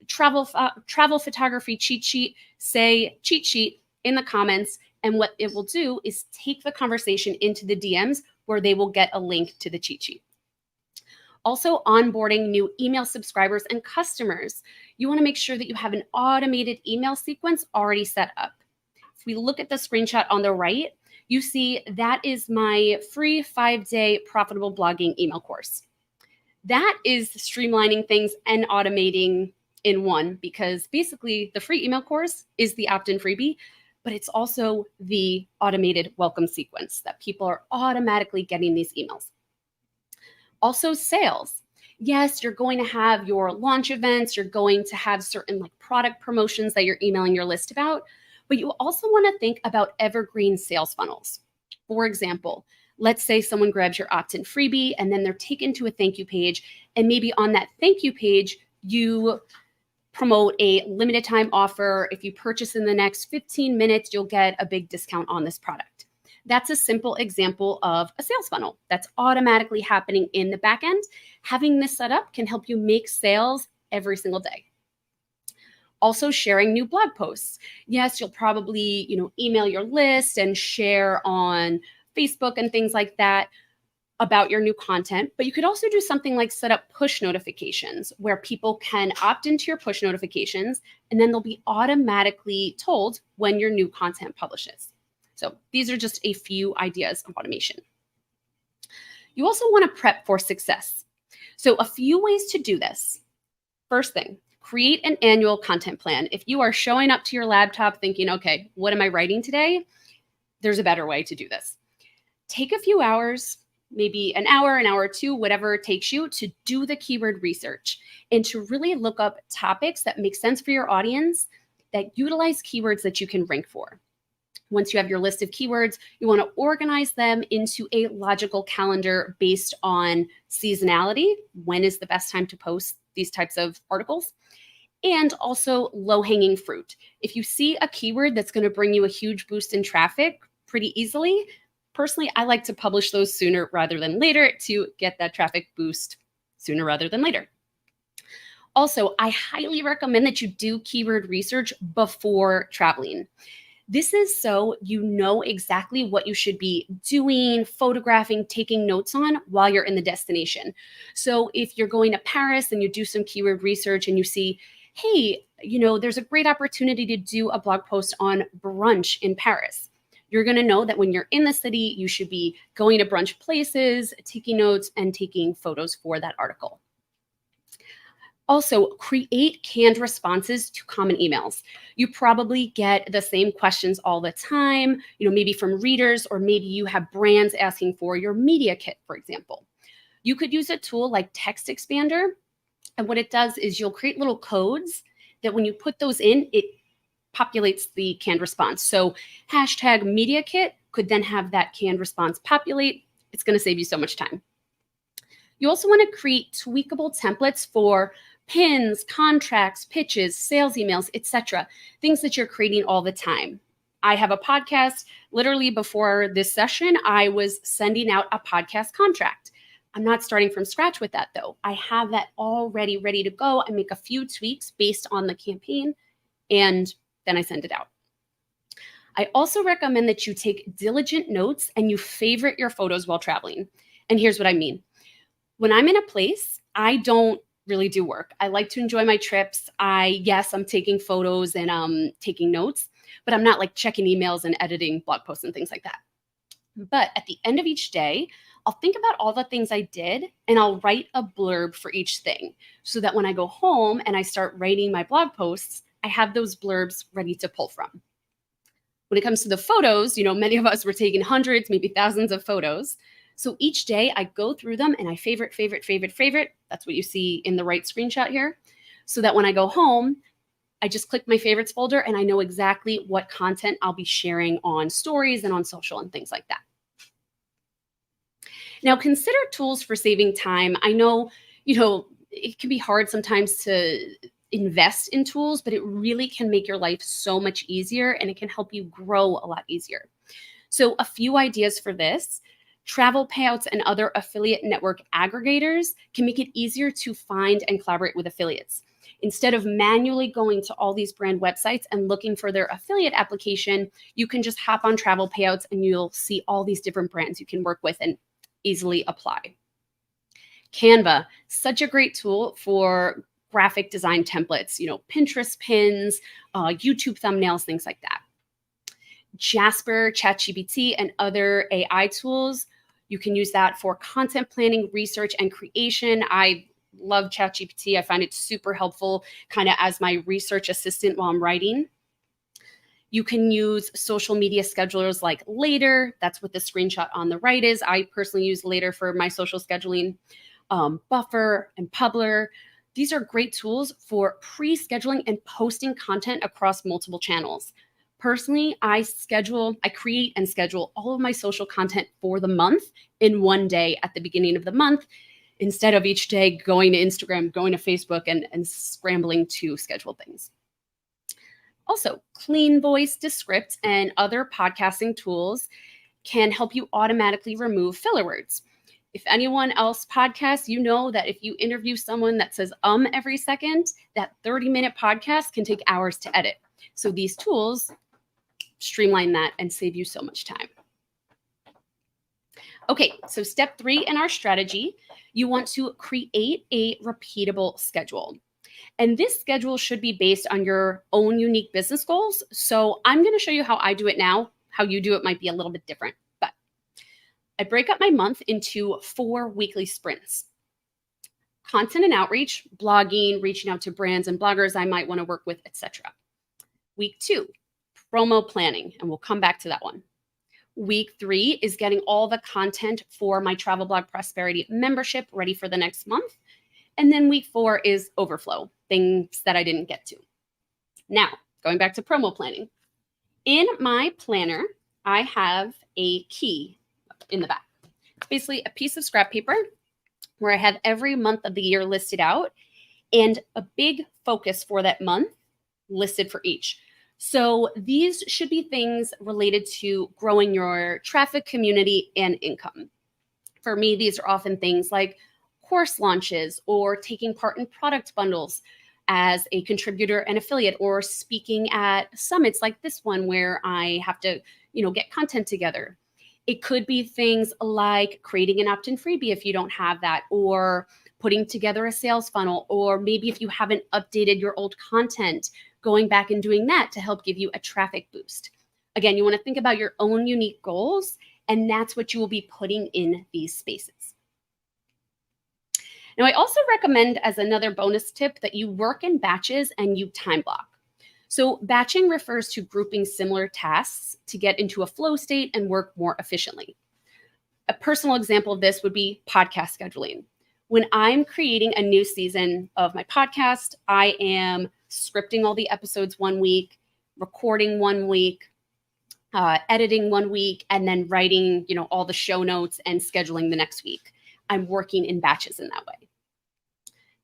travel photography cheat sheet, say cheat sheet in the comments. And what it will do is take the conversation into the DMs where they will get a link to the cheat sheet. Also, onboarding new email subscribers and customers. You want to make sure that you have an automated email sequence already set up. If we look at the screenshot on the right, you see that is my free 5-day profitable blogging email course. That is streamlining things and automating in one, because basically the free email course is the opt-in freebie, but it's also the automated welcome sequence that people are automatically getting these emails. Also, sales. Yes, you're going to have your launch events. You're going to have certain like product promotions that you're emailing your list about, but you also want to think about evergreen sales funnels. For example, let's say someone grabs your opt-in freebie and then they're taken to a thank you page. And maybe on that thank you page, you promote a limited time offer. If you purchase in the next 15 minutes, you'll get a big discount on this product. That's a simple example of a sales funnel that's automatically happening in the back end. Having this set up can help you make sales every single day. Also, sharing new blog posts. Yes, you'll probably, email your list and share on Facebook and things like that about your new content, but you could also do something like set up push notifications where people can opt into your push notifications and then they'll be automatically told when your new content publishes. So these are just a few ideas of automation. You also want to prep for success. So a few ways to do this. First thing, create an annual content plan. If you are showing up to your laptop thinking, okay, what am I writing today? There's a better way to do this. Take a few hours, maybe an hour or two, whatever it takes you to do the keyword research and to really look up topics that make sense for your audience that utilize keywords that you can rank for. Once you have your list of keywords, you want to organize them into a logical calendar based on seasonality. When is the best time to post these types of articles? And also low-hanging fruit. If you see a keyword that's going to bring you a huge boost in traffic pretty easily, personally, I like to publish those sooner rather than later to get that traffic boost sooner rather than later. Also, I highly recommend that you do keyword research before traveling. This is so you know exactly what you should be doing, photographing, taking notes on while you're in the destination. So if you're going to Paris and you do some keyword research and you see, hey, there's a great opportunity to do a blog post on brunch in Paris. You're going to know that when you're in the city, you should be going to brunch places, taking notes, and taking photos for that article. Also, create canned responses to common emails. You probably get the same questions all the time, maybe from readers, or maybe you have brands asking for your media kit, for example. You could use a tool like Text Expander. And what it does is you'll create little codes that when you put those in, it populates the canned response. So hashtag media kit could then have that canned response populate. It's going to save you so much time. You also want to create tweakable templates for pins, contracts, pitches, sales emails, etc. Things that you're creating all the time. I have a podcast. Literally before this session, I was sending out a podcast contract. I'm not starting from scratch with that though. I have that already ready to go. I make a few tweaks based on the campaign and then I send it out. I also recommend that you take diligent notes and you favorite your photos while traveling. And here's what I mean. When I'm in a place, I don't really do work. I like to enjoy my trips. Yes, I'm taking photos and taking notes, but I'm not like checking emails and editing blog posts and things like that. But at the end of each day, I'll think about all the things I did and I'll write a blurb for each thing so that when I go home and I start writing my blog posts, I have those blurbs ready to pull from. When it comes to the photos, many of us were taking hundreds, maybe thousands of photos. So each day I go through them and I favorite. That's what you see in the right screenshot here. So that when I go home, I just click my favorites folder and I know exactly what content I'll be sharing on stories and on social and things like that. Now consider tools for saving time. I know, it can be hard sometimes to invest in tools, but it really can make your life so much easier, and it can help you grow a lot easier. So a few ideas for this: Travelpayouts and other affiliate network aggregators can make it easier to find and collaborate with affiliates. Instead of manually going to all these brand websites and looking for their affiliate application, you can just hop on Travelpayouts and you'll see all these different brands you can work with and easily apply. Canva, such a great tool for graphic design templates, Pinterest pins, YouTube thumbnails, things like that. Jasper, ChatGPT, and other AI tools, you can use that for content planning, research, and creation. I love ChatGPT. I find it super helpful kind of as my research assistant while I'm writing. You can use social media schedulers like Later. That's what the screenshot on the right is. I personally use Later for my social scheduling. Buffer and Publer. These are great tools for pre-scheduling and posting content across multiple channels. Personally, I create and schedule all of my social content for the month in one day at the beginning of the month, instead of each day going to Instagram, going to Facebook, and scrambling to schedule things. Also, Clean Voice, Descript, and other podcasting tools can help you automatically remove filler words. If anyone else podcasts, you know that if you interview someone that says every second, that 30-minute podcast can take hours to edit. So these tools streamline that and save you so much time. Okay, so step 3 in our strategy, you want to create a repeatable schedule. And this schedule should be based on your own unique business goals. So I'm going to show you how I do it now. How you do it might be a little bit different. I break up my month into 4 weekly sprints. Content and outreach, blogging, reaching out to brands and bloggers I might want to work with, etc. Week 2, promo planning, and we'll come back to that one. Week 3 is getting all the content for my Travel Blog Prosperity membership ready for the next month. And then week 4 is overflow, things that I didn't get to. Now, going back to promo planning. In my planner, I have a key in the back. It's basically a piece of scrap paper where I have every month of the year listed out and a big focus for that month listed for each. So these should be things related to growing your traffic, community, and income. For me, these are often things like course launches or taking part in product bundles as a contributor and affiliate, or speaking at summits like this one where I have to, get content together. It could be things like creating an opt-in freebie if you don't have that, or putting together a sales funnel, or maybe if you haven't updated your old content, going back and doing that to help give you a traffic boost. Again, you want to think about your own unique goals, and that's what you will be putting in these spaces. Now, I also recommend, as another bonus tip, that you work in batches and you time block. So batching refers to grouping similar tasks to get into a flow state and work more efficiently. A personal example of this would be podcast scheduling. When I'm creating a new season of my podcast, I am scripting all the episodes one week, recording one week, editing one week, and then writing, all the show notes and scheduling the next week. I'm working in batches in that way.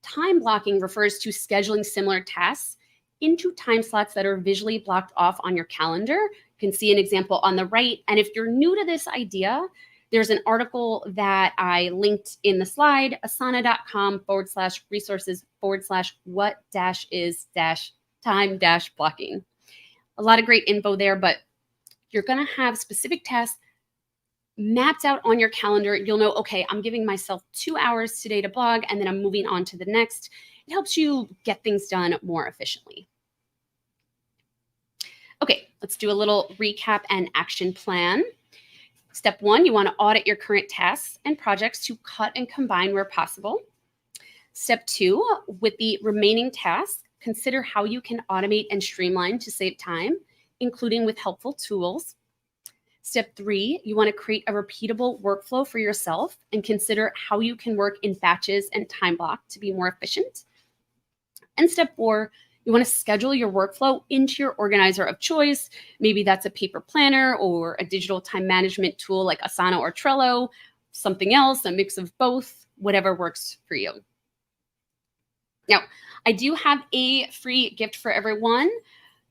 Time blocking refers to scheduling similar tasks into time slots that are visually blocked off on your calendar. You can see an example on the right. And if you're new to this idea, there's an article that I linked in the slide, asana.com/resources/what-is-time-blocking. A lot of great info there, but you're going to have specific tasks mapped out on your calendar. You'll know, okay, I'm giving myself 2 hours today to blog, and then I'm moving on to the next. It helps you get things done more efficiently. Okay, let's do a little recap and action plan. Step 1, you want to audit your current tasks and projects to cut and combine where possible. Step 2, with the remaining tasks, consider how you can automate and streamline to save time, including with helpful tools. Step 3, you want to create a repeatable workflow for yourself and consider how you can work in batches and time block to be more efficient. And step 4, you want to schedule your workflow into your organizer of choice. Maybe that's a paper planner or a digital time management tool like Asana or Trello, something else, a mix of both, whatever works for you. Now, I do have a free gift for everyone.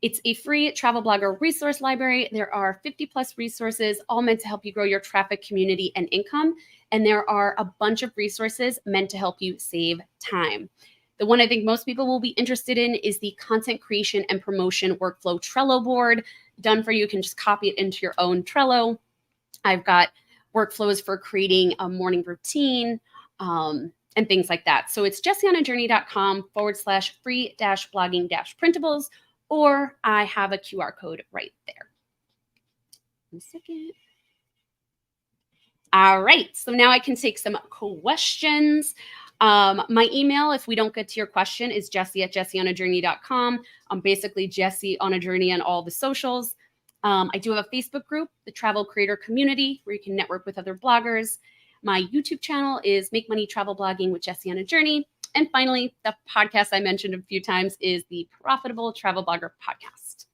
It's a free travel blogger resource library. There are 50 plus resources, all meant to help you grow your traffic, community, and income. And there are a bunch of resources meant to help you save time. The one I think most people will be interested in is the content creation and promotion workflow Trello board. Done for you. You can just copy it into your own Trello. I've got workflows for creating a morning routine and things like that. So it's jessieonajourney.com/free-blogging-printables, or I have a QR code right there. 1 second. All right, so now I can take some questions. My email, if we don't get to your question, is jessie@jessieonajourney.com. I'm basically Jessie on a Journey on all the socials. I do have a Facebook group, the Travel Creator Community, where you can network with other bloggers. My YouTube channel is Make Money Travel Blogging with Jessie on a Journey. And finally, the podcast I mentioned a few times is the Profitable Travel Blogger Podcast.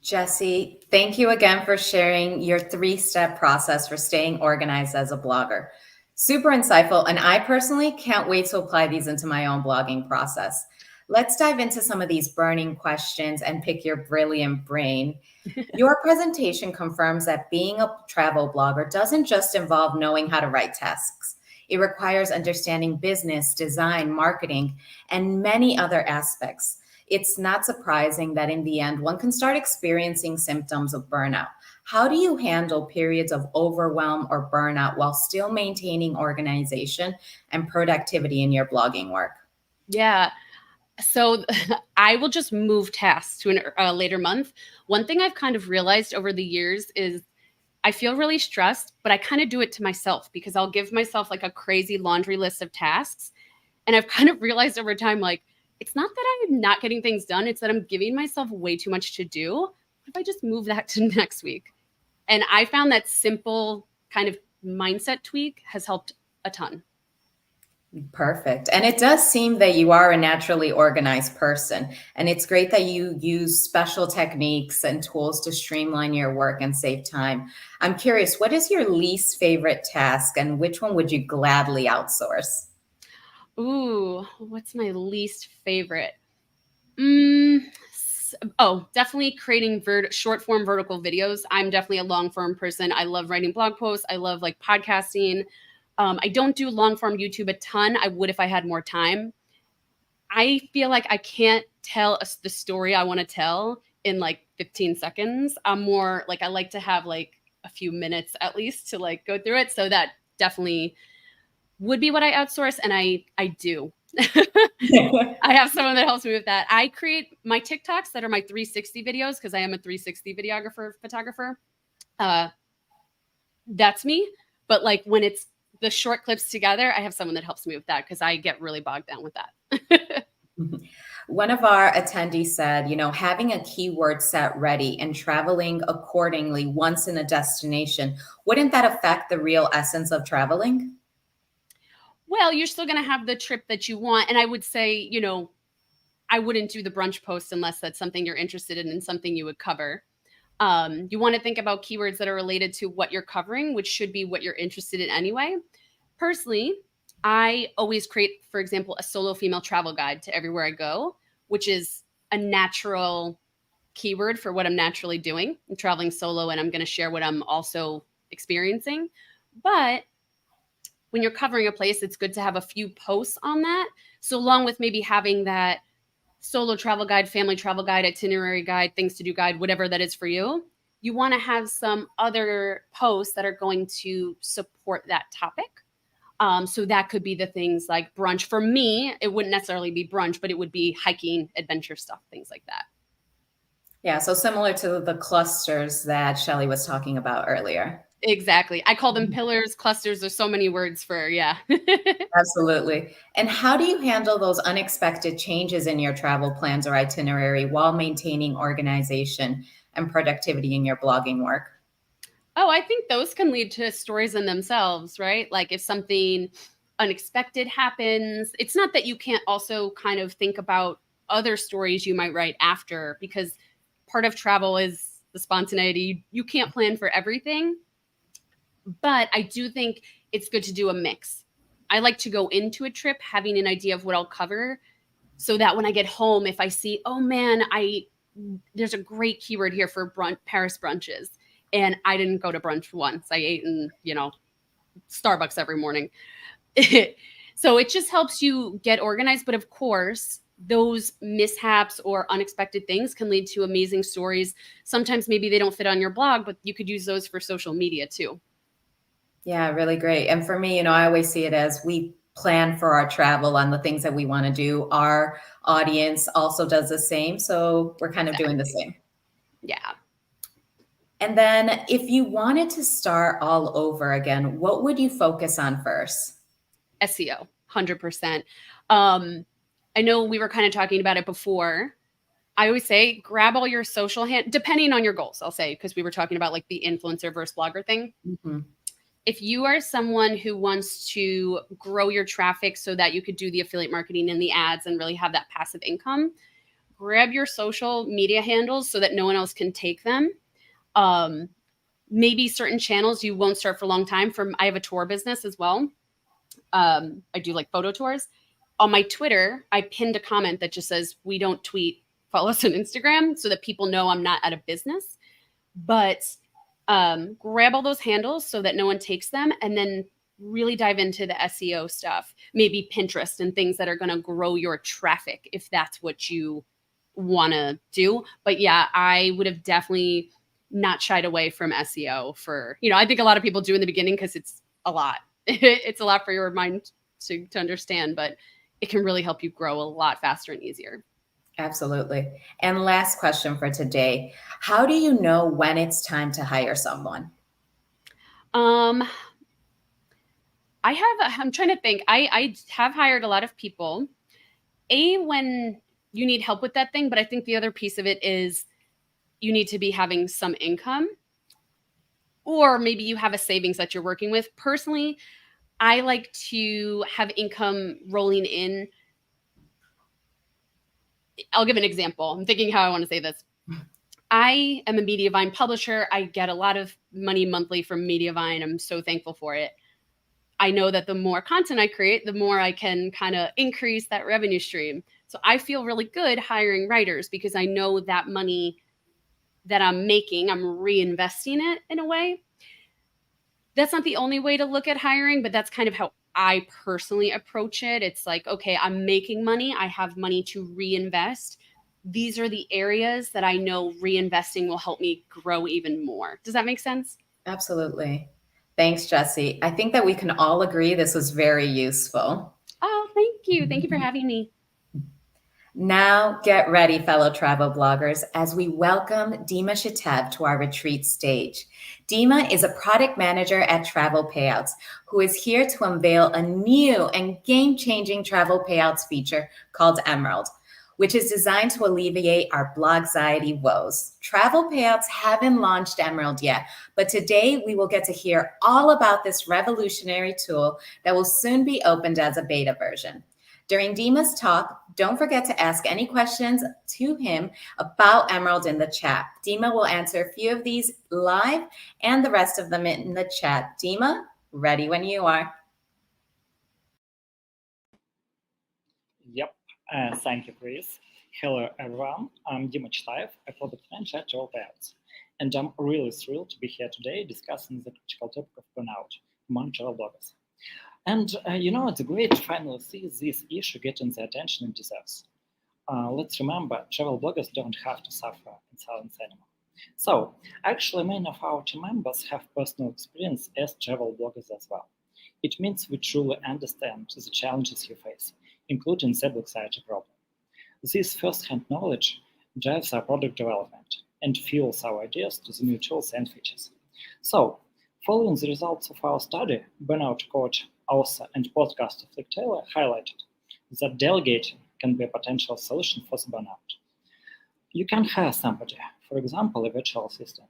Jessie, thank you again for sharing your 3-step process for staying organized as a blogger. Super insightful, and I personally can't wait to apply these into my own blogging process. Let's dive into some of these burning questions and pick your brilliant brain. Your presentation confirms that being a travel blogger doesn't just involve knowing how to write tasks. It requires understanding business, design, marketing, and many other aspects. It's not surprising that in the end, one can start experiencing symptoms of burnout. How do you handle periods of overwhelm or burnout while still maintaining organization and productivity in your blogging work? Yeah. So I will just move tasks to a later month. One thing I've kind of realized over the years is I feel really stressed, but I kind of do it to myself because I'll give myself like a crazy laundry list of tasks. And I've kind of realized over time, like, it's not that I'm not getting things done. It's that I'm giving myself way too much to do. What if I just move that to next week? And I found that simple kind of mindset tweak has helped a ton. Perfect. And it does seem that you are a naturally organized person. And it's great that you use special techniques and tools to streamline your work and save time. I'm curious, what is your least favorite task and which one would you gladly outsource? Ooh, what's my least favorite? Definitely creating short form vertical videos. I'm definitely a long form person. I love writing blog posts. I love like podcasting. I don't do long form YouTube a ton. I would if I had more time. I feel like I can't tell the story I want to tell in like 15 seconds. I'm more like, I like to have like a few minutes at least to like go through it. So that definitely would be what I outsource. And I do. I have someone that helps me with that. I create my TikToks that are my 360 videos because I am a 360 photographer. That's me. But like when it's the short clips together, I have someone that helps me with that because I get really bogged down with that. One of our attendees said, having a keyword set ready and traveling accordingly once in a destination, wouldn't that affect the real essence of traveling? Well, you're still going to have the trip that you want. And I would say, I wouldn't do the brunch post unless that's something you're interested in and something you would cover. You want to think about keywords that are related to what you're covering, which should be what you're interested in anyway. Personally, I always create, for example, a solo female travel guide to everywhere I go, which is a natural keyword for what I'm naturally doing. I'm traveling solo and I'm going to share what I'm also experiencing. But when you're covering a place, it's good to have a few posts on that. So along with maybe having that solo travel guide, family travel guide, itinerary guide, things to do guide, whatever that is for you, you want to have some other posts that are going to support that topic. So that could be the things like brunch. For me, it wouldn't necessarily be brunch, but it would be hiking, adventure stuff, things like that. Yeah, so similar to the clusters that Shelley was talking about earlier. Exactly. I call them pillars, clusters. There's so many words for, yeah. Absolutely. And how do you handle those unexpected changes in your travel plans or itinerary while maintaining organization and productivity in your blogging work? Oh, I think those can lead to stories in themselves, right? Like if something unexpected happens, it's not that you can't also kind of think about other stories you might write after, because part of travel is the spontaneity. You can't plan for everything. But I do think it's good to do a mix. I like to go into a trip having an idea of what I'll cover, so that when I get home, if I see, oh man, there's a great keyword here for Paris brunches, and I didn't go to brunch once. I ate in, Starbucks every morning. So it just helps you get organized. But of course, those mishaps or unexpected things can lead to amazing stories. Sometimes maybe they don't fit on your blog, but you could use those for social media too. Yeah, really great. And for me, I always see it as we plan for our travel on the things that we want to do. Our audience also does the same. So we're kind of doing the same. Yeah. And then if you wanted to start all over again, what would you focus on first? SEO, 100%. I know we were kind of talking about it before. I always say grab all your social depending on your goals, I'll say, because we were talking about like the influencer versus blogger thing. Mm-hmm. If you are someone who wants to grow your traffic so that you could do the affiliate marketing and the ads and really have that passive income, grab your social media handles so that no one else can take them. Maybe certain channels you won't start for a long time. I have a tour business as well. I do like photo tours. On my Twitter, I pinned a comment that just says, we don't tweet, follow us on Instagram, so that people know I'm not out of business. But grab all those handles so that no one takes them, and then really dive into the SEO stuff, maybe Pinterest and things that are going to grow your traffic if that's what you want to do. But yeah, I would have definitely not shied away from SEO for, I think a lot of people do in the beginning because it's a lot. It's a lot for your mind to understand, but it can really help you grow a lot faster and easier. Absolutely. And last question for today. How do you know when it's time to hire someone? I'm trying to think. I have hired a lot of people, when you need help with that thing, but I think the other piece of it is you need to be having some income, or maybe you have a savings that you're working with. Personally, I like to have income rolling in. I'll give an example. I'm thinking how I want to say this. I am a Mediavine publisher. I get a lot of money monthly from Mediavine. I'm so thankful for it. I know that the more content I create, the more I can kind of increase that revenue stream. So I feel really good hiring writers because I know that money that I'm making, I'm reinvesting it in a way. That's not the only way to look at hiring, but that's kind of how I personally approach it. It's like, okay, I'm making money. I have money to reinvest. These are the areas that I know reinvesting will help me grow even more. Does that make sense? Absolutely. Thanks, Jessie. I think that we can all agree this was very useful. Oh, thank you. Thank you for having me. Now get ready, fellow travel bloggers, as we welcome Dima Shitev to our retreat stage. Dima is a product manager at Travelpayouts who is here to unveil a new and game-changing travel payouts feature called Emerald, which is designed to alleviate our Blogxiety woes. Travelpayouts haven't launched Emerald yet, but today we will get to hear all about this revolutionary tool that will soon be opened as a beta version. During Dima's talk, don't forget to ask any questions to him about Emerald in the chat. Dima will answer a few of these live and the rest of them in the chat. Dima, ready when you are. Yep. Thank you, Chris. Hello, everyone. I'm Dima Shitev, a product manager at Travelpayouts, and I'm really thrilled to be here today discussing the critical topic of burnout among travel bloggers. And it's great to finally see this issue getting the attention it deserves. Let's remember, travel bloggers don't have to suffer in silence anymore. So, actually, many of our team members have personal experience as travel bloggers as well. It means we truly understand the challenges you face, including the Blogxiety problem. This first-hand knowledge drives our product development and fuels our ideas to the new tools and features. So, following the results of our study, burnout coach, author, and podcaster Flick Taylor highlighted that delegating can be a potential solution for the burnout. You can hire somebody, for example, a virtual assistant,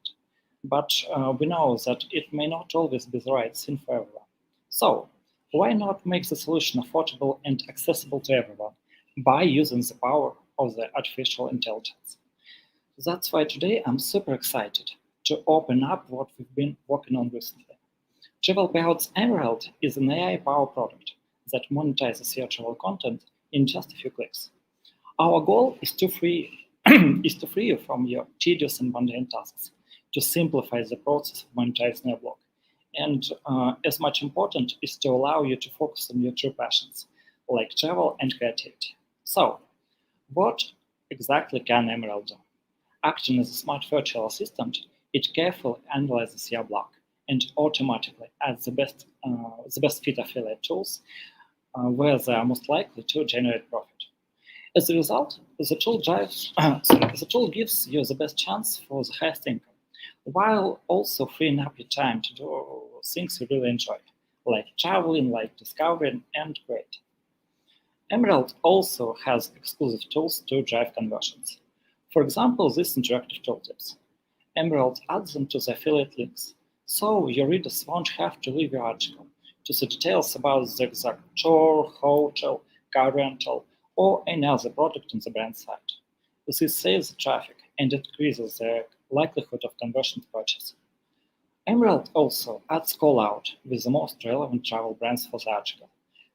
but we know that it may not always be the right thing for everyone. So, why not make the solution affordable and accessible to everyone by using the power of the artificial intelligence? That's why today I'm super excited to open up what we've been working on recently. Travelpayouts Emerald is an AI-powered product that monetizes your travel content in just a few clicks. Our goal is to free you from your tedious and mundane tasks, to simplify the process of monetizing your blog. And as much important is to allow you to focus on your true passions, like travel and creativity. So, what exactly can Emerald do? Acting as a smart virtual assistant, it carefully analyzes your blog and automatically adds the best fit affiliate tools where they are most likely to generate profit. As a result, the tool gives you the best chance for the highest income, while also freeing up your time to do things you really enjoy, like traveling, like discovering, and creating. Emerald also has exclusive tools to drive conversions. For example, these interactive tooltips. Emerald adds them to the affiliate links, so your readers won't have to leave your article to see details about the exact tour, hotel, car rental, or any other product on the brand site. This saves the traffic and increases the likelihood of conversion to purchase. Emerald also adds call-out with the most relevant travel brands for the article.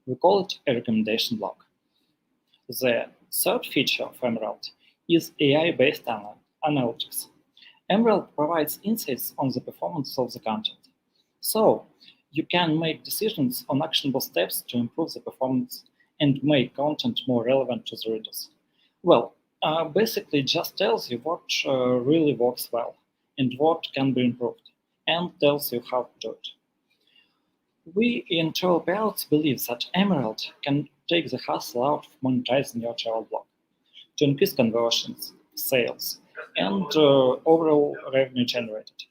We call it a recommendation block. The third feature of Emerald is AI-based analytics. Emerald provides insights on the performance of the content. So you can make decisions on actionable steps to improve the performance and make content more relevant to the readers. Well, basically just tells you what really works well and what can be improved, and tells you how to do it. We in Travelpayouts believe that Emerald can take the hassle out of monetizing your travel blog to increase conversions, sales, and overall revenue generated.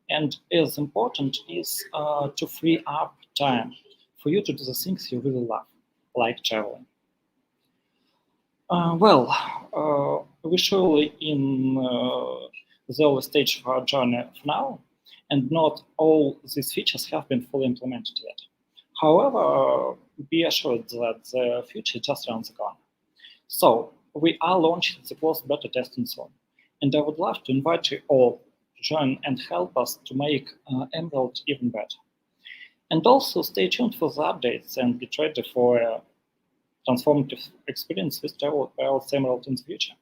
And as important is to free up time for you to do the things you really love, like traveling. We're surely in the early stage of our journey for now, and not all these features have been fully implemented yet. However, be assured that the future is just around the corner. So, we are launching the closed beta testing soon, and I would love to invite you all to join and help us to make Emerald even better. And also stay tuned for the updates and get ready for a transformative experience with Travelpayouts Emerald in the future.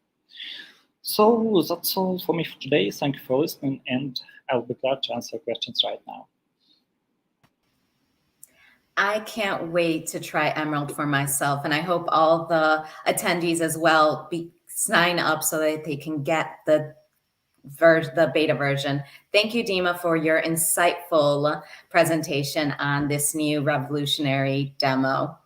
So that's all for me for today. Thank you for listening, and I'll be glad to answer questions right now. I can't wait to try Emerald for myself, and I hope all the attendees as well sign up so that they can get the beta version. Thank you, Dima, for your insightful presentation on this new revolutionary demo.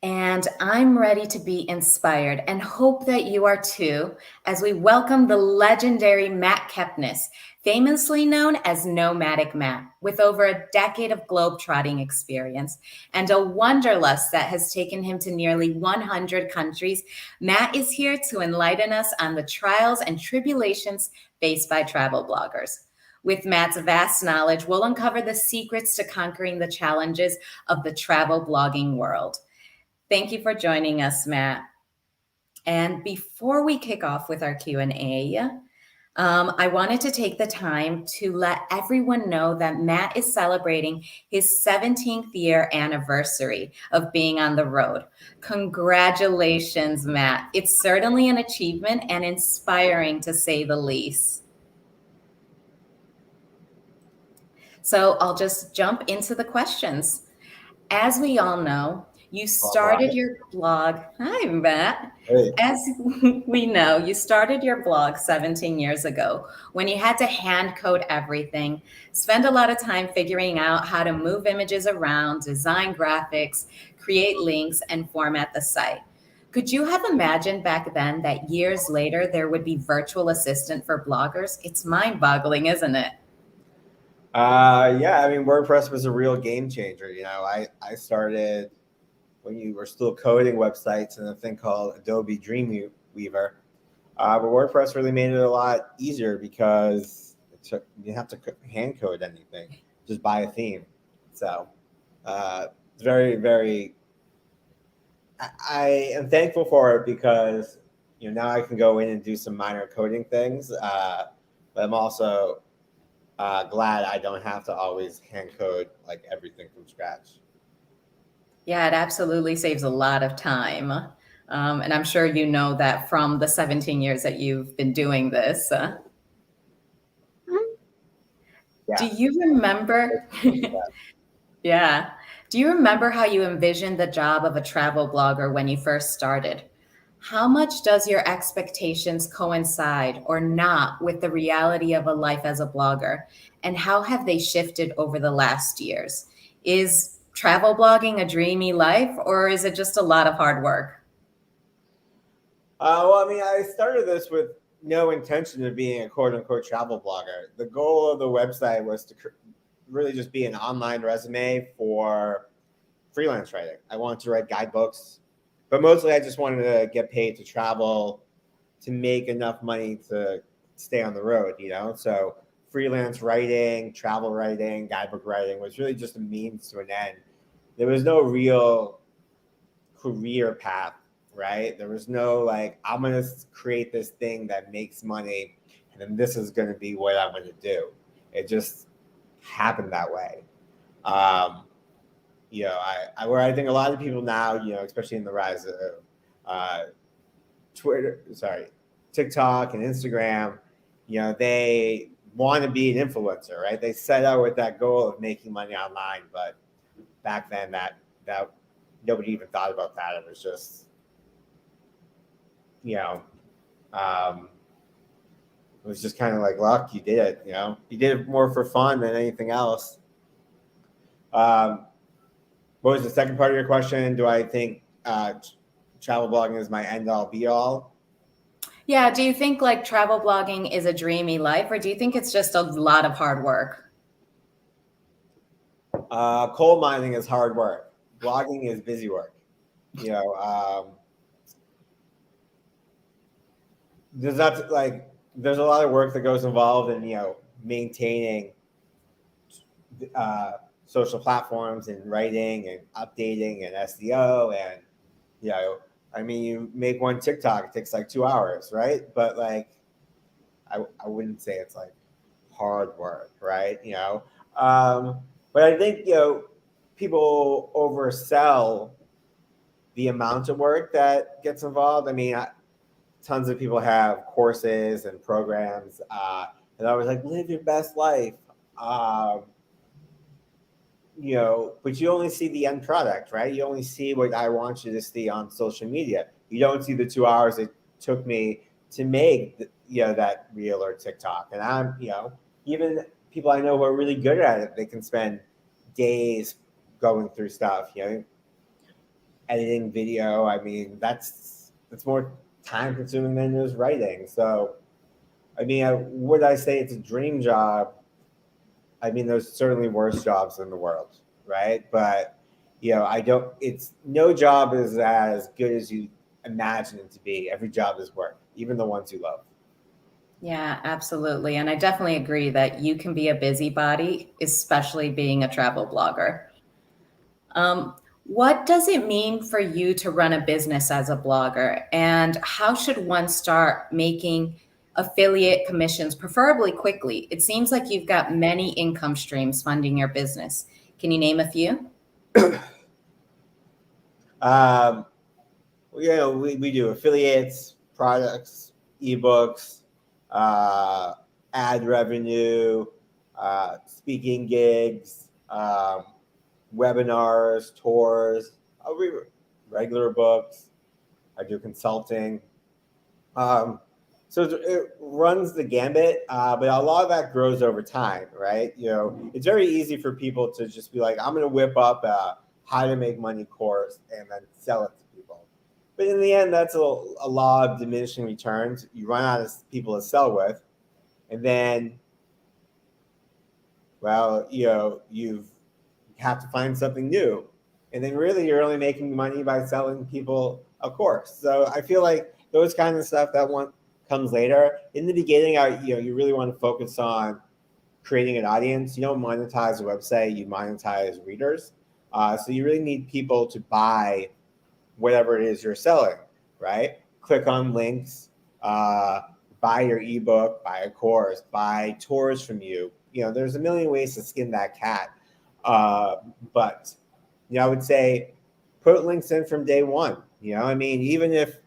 And I'm ready to be inspired and hope that you are too, as we welcome the legendary Matt Kepnes, famously known as Nomadic Matt, with over a decade of globetrotting experience and a wanderlust that has taken him to nearly 100 countries. Matt is here to enlighten us on the trials and tribulations faced by travel bloggers. With Matt's vast knowledge, we'll uncover the secrets to conquering the challenges of the travel blogging world. Thank you for joining us, Matt. And before we kick off with our Q&A, I wanted to take the time to let everyone know that Matt is celebrating his 17th year anniversary of being on the road. Congratulations, Matt. It's certainly an achievement and inspiring, to say the least. So I'll just jump into the questions. As we all know, you started your blog. Hi, Matt. Hey. As we know, you started your blog 17 years ago when you had to hand code everything, spend a lot of time figuring out how to move images around, design graphics, create links, and format the site. Could you have imagined back then that years later there would be virtual assistant for bloggers? It's mind-boggling, isn't it? Yeah, I mean, WordPress was a real game changer. You know, I started when you were still coding websites in a thing called Adobe Dreamweaver. But WordPress really made it a lot easier because you didn't have to hand code anything, just buy a theme. So it's very, very, I am thankful for it because, you know, now I can go in and do some minor coding things. But I'm also glad I don't have to always hand code like everything from scratch. Yeah, it absolutely saves a lot of time. And I'm sure you know that from the 17 years that you've been doing this. Do Yeah. you remember? Yeah. Do you remember how you envisioned the job of a travel blogger when you first started? How much does your expectations coincide or not with the reality of a life as a blogger? And how have they shifted over the last years? Is travel blogging a dreamy life, or is it just a lot of hard work? Well, I mean, I started this with no intention of being a quote unquote travel blogger. The goal of the website was to really just be an online resume for freelance writing. I wanted to write guidebooks, but mostly I just wanted to get paid to travel, to make enough money to stay on the road, you know? So freelance writing, travel writing, guidebook writing was really just a means to an end. There was no real career path, right? There was no like, I'm going to create this thing that makes money, and then this is going to be what I'm going to do. It just happened that way. You know, where I think a lot of people now, you know, especially in the rise of TikTok and Instagram, you know, they want to be an influencer, right? They set out with that goal of making money online, but back then that nobody even thought about that. It was just, you know, it was just kind of like luck. You did it, you know, you did it more for fun than anything else. What was the second part of your question? Do I think travel blogging is my end all be all? Yeah, do you think like travel blogging is a dreamy life, or do you think it's just a lot of hard work? Coal mining is hard work. Blogging is busy work. You know, there's a lot of work that goes involved in, you know, maintaining social platforms and writing and updating and SEO. And, you know, I mean, you make one TikTok, it takes like 2 hours, right? But like, I wouldn't say it's like hard work, right? You know, but I think, you know, people oversell the amount of work that gets involved. I mean, tons of people have courses and programs, and I was like, live your best life. You know, but you only see the end product, right? You only see what I want you to see on social media. You don't see the 2 hours it took me to make, you know, that reel or TikTok. And I'm, you know, even people I know who are really good at it, they can spend days going through stuff, you know, editing video. I mean, that's more time consuming than just writing. So, I mean, would I say it's a dream job? I mean, there's certainly worse jobs in the world, right? But, you know, it's no job is as good as you imagine it to be. Every job is work, even the ones you love. Yeah, absolutely. And I definitely agree that you can be a busybody, especially being a travel blogger. What does it mean for you to run a business as a blogger? And how should one start making affiliate commissions, preferably quickly? It seems like you've got many income streams funding your business. Can you name a few? You know, we do affiliates, products, ebooks, ad revenue, speaking gigs, webinars, tours. I read regular books. I do consulting. So it runs the gambit, but a lot of that grows over time, right? You know, it's very easy for people to just be like, I'm going to whip up a how to make money course and then sell it to people. But in the end, that's a law of diminishing returns. You run out of people to sell with, and then, well, you know, you have to find something new. And then really you're only making money by selling people a course. So I feel like those kinds of stuff, that one comes later. In the beginning, you know, you really want to focus on creating an audience. You don't monetize a website, you monetize readers. So you really need people to buy whatever it is you're selling, right? Click on links, buy your ebook, buy a course, buy tours from you, there's a million ways to skin that cat. But I would say put links in from day one. I mean, even if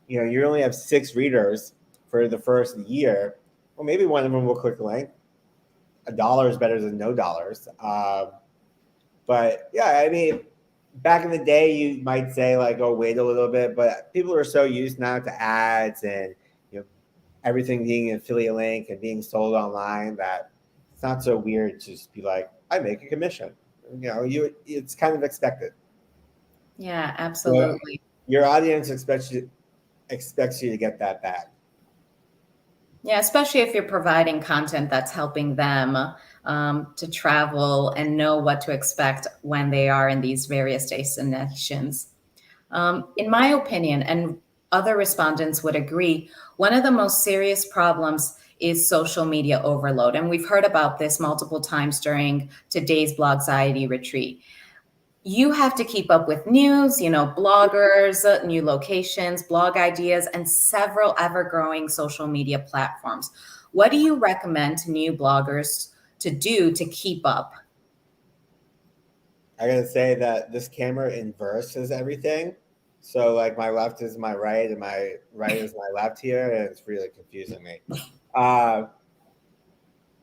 you only have 6 readers for the first year, well, maybe one of them will click a link. $1 is better than no dollars. But yeah, I mean, back in the day, you might say like, oh, wait a little bit, but people are so used now to ads and everything being an affiliate link and being sold online that it's not so weird to just be like, I make a commission. It's kind of expected. Yeah, absolutely. So your audience expects you to get that back. Yeah, especially if you're providing content that's helping them to travel and know what to expect when they are in these various destinations. In my opinion, and other respondents would agree, one of the most serious problems is social media overload. And we've heard about this multiple times during today's Blogxiety retreat. You have to keep up with news, bloggers, new locations, blog ideas, and several ever-growing social media platforms. What do you recommend to new bloggers to do to keep up? I gotta say that this camera inverses everything. So like my left is my right and my right is my left here, and it's really confusing me.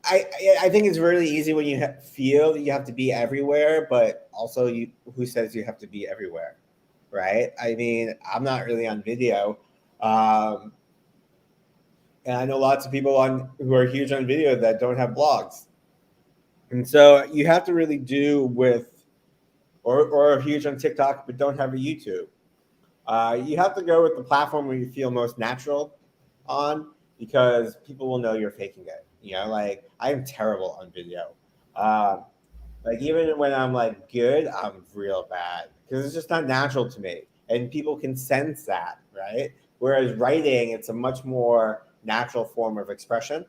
I think it's really easy when you feel that you have to be everywhere, but also who says you have to be everywhere, right? I mean, I'm not really on video. And I know lots of people who are huge on video that don't have blogs. And so you have to really do with, or are huge on TikTok but don't have a YouTube. You have to go with the platform where you feel most natural on, because people will know you're faking it. Like I'm terrible on video. Like even when I'm like good, I'm real bad because it's just not natural to me, and people can sense that, right? Whereas writing, it's a much more natural form of expression,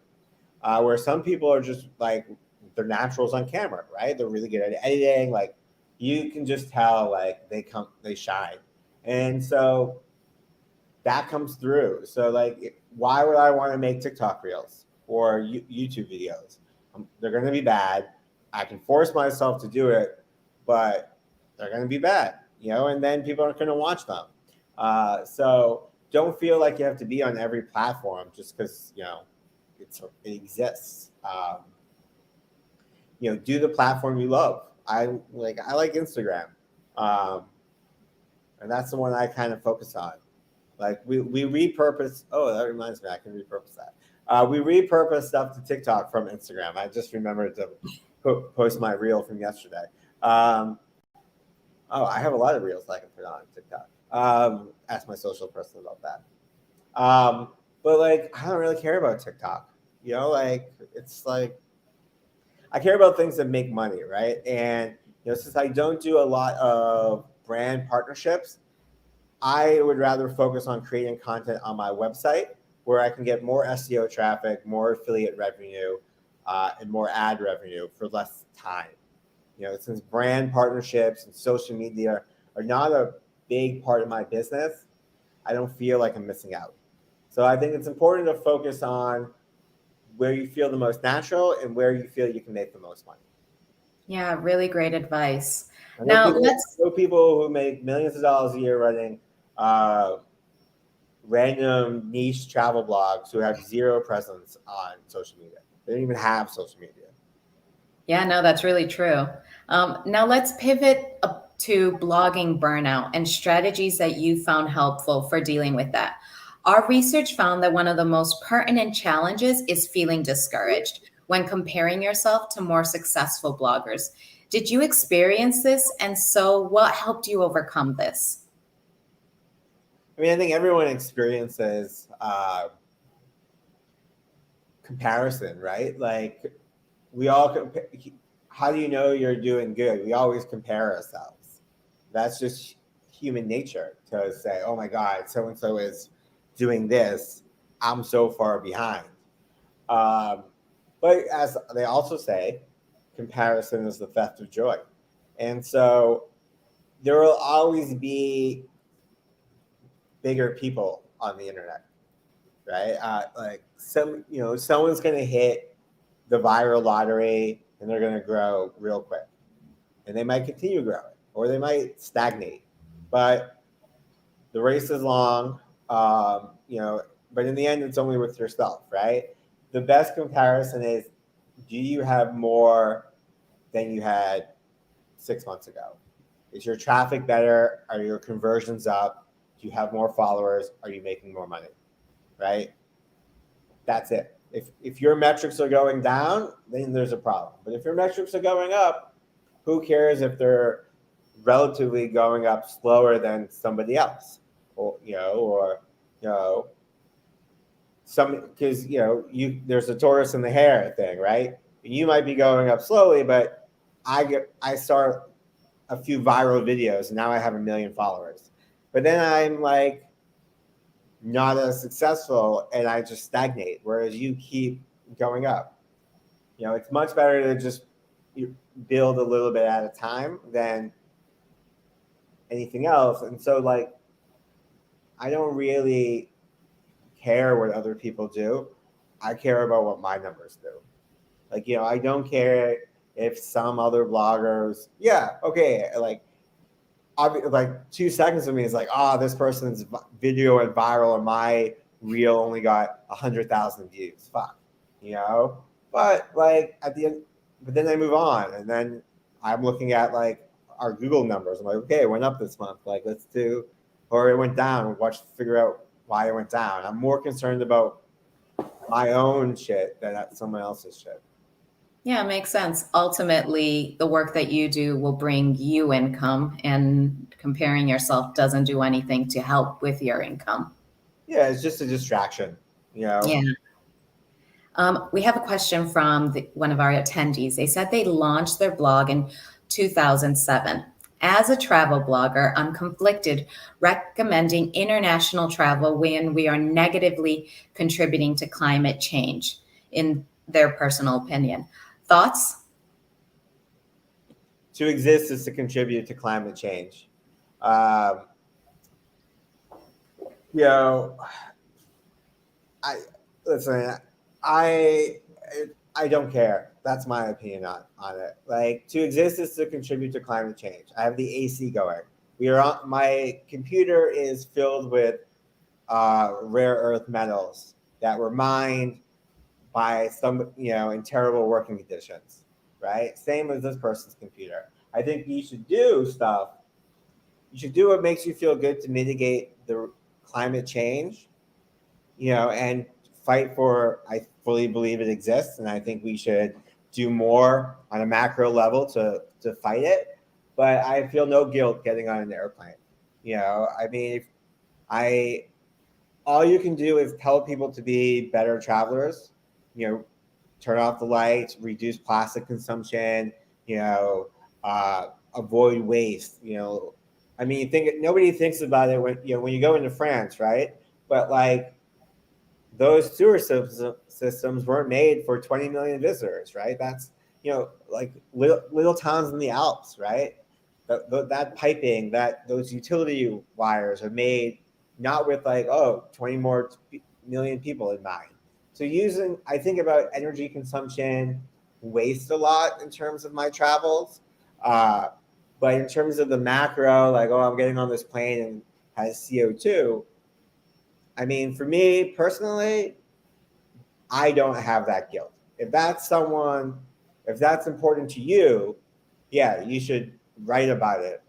where some people are just like they're naturals on camera, right? They're really good at editing. Like you can just tell, like they shine, and so that comes through. So like, why would I want to make TikTok reels or YouTube videos? They're going to be bad. I can force myself to do it, but they're going to be bad, and then people aren't going to watch them. So don't feel like you have to be on every platform just because, it exists. Do the platform you love. I like Instagram. And that's the one I kind of focus on. Like we repurpose. Oh, that reminds me, I can repurpose that. We repurpose stuff to TikTok from Instagram. I just remembered to post my reel from yesterday. I have a lot of reels I can put on TikTok. Ask my social person about that. But like, I don't really care about TikTok. It's like, I care about things that make money, right? And since I don't do a lot of brand partnerships, I would rather focus on creating content on my website where I can get more SEO traffic, more affiliate revenue, and more ad revenue for less time. Since brand partnerships and social media are not a big part of my business, I don't feel like I'm missing out. So I think it's important to focus on where you feel the most natural and where you feel you can make the most money. Yeah, really great advice. I Now know people who make millions of dollars a year running random niche travel blogs who have zero presence on social media. They don't even have social media. Yeah, no, that's really true. Now let's pivot up to blogging burnout and strategies that you found helpful for dealing with that. Our research found that one of the most pertinent challenges is feeling discouraged when comparing yourself to more successful bloggers. Did you experience this? And so what helped you overcome this? I mean, I think everyone experiences comparison, right? Like we all how do you know you're doing good? We always compare ourselves. That's just human nature to say, oh my God, so-and-so is doing this. I'm so far behind. But as they also say, comparison is the theft of joy. And so there will always be bigger people on the internet, right? Like someone's going to hit the viral lottery and they're going to grow real quick. And they might continue growing or they might stagnate. But the race is long, you know, but in the end, it's only with yourself, right? The best comparison is, do you have more than you had 6 months ago? Is your traffic better? Are your conversions up? Do you have more followers? Are you making more money? Right? That's it. If your metrics are going down, then there's a problem. But if your metrics are going up, who cares if they're relatively going up slower than somebody else? Or some, because there's a tortoise and the hare thing, right? You might be going up slowly, but I start a few viral videos and now I have 1 million followers. But then I'm like not as successful and I just stagnate, whereas you keep going up. It's much better to just build a little bit at a time than anything else. And so like, I don't really care what other people do. I care about what my numbers do. Like, I don't care if some other bloggers, like 2 seconds of me is like, this person's video went viral and my reel only got 100,000 views. Fuck, But like at the end, but then I move on, and then I'm looking at like our Google numbers. I'm like, okay, it went up this month. Like, let's do, or it went down. Figure out why it went down. I'm more concerned about my own shit than someone else's shit. Yeah, it makes sense. Ultimately, the work that you do will bring you income, and comparing yourself doesn't do anything to help with your income. Yeah, it's just a distraction, Yeah. We have a question from one of our attendees. They said they launched their blog in 2007. As a travel blogger, I'm conflicted recommending international travel when we are negatively contributing to climate change, in their personal opinion. Thoughts? To exist is to contribute to climate change. I don't care. That's my opinion on it. Like, to exist is to contribute to climate change. I have the AC going. My computer is filled with rare earth metals that were mined by some, in terrible working conditions, right? Same as this person's computer. I think you should do stuff. You should do what makes you feel good to mitigate the climate change, and fight for, I fully believe it exists. And I think we should do more on a macro level to fight it. But I feel no guilt getting on an airplane. All you can do is tell people to be better travelers, turn off the lights, reduce plastic consumption, avoid waste, nobody thinks about it when you go into France, right? But like, those sewer systems weren't made for 20 million visitors, right? That's, like little towns in the Alps, right? That piping, those utility wires are made not with like, 20 more million people in mind. So I think about energy consumption, waste a lot in terms of my travels. But in terms of the macro, like, I'm getting on this plane and has CO2. For me personally, I don't have that guilt. If that's important to you, yeah, you should write about it.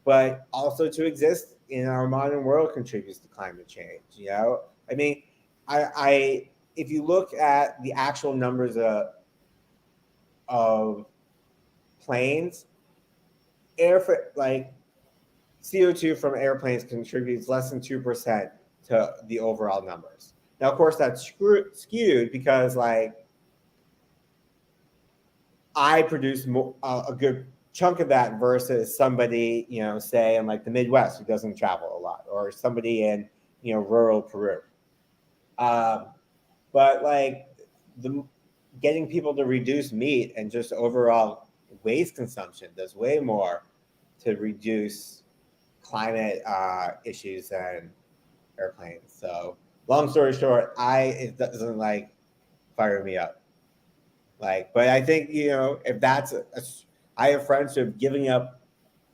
But also to exist in our modern world contributes to climate change. If you look at the actual numbers of planes, like CO2 from airplanes contributes less than 2% to the overall numbers. Now, of course, that's skewed because like I produce a good chunk of that versus somebody, say in like the Midwest who doesn't travel a lot, or somebody in, rural Peru. But like getting people to reduce meat and just overall waste consumption does way more to reduce climate issues than airplanes. So long story short, it doesn't like fire me up. Like, but I think, you know, if that's I have friends who have given up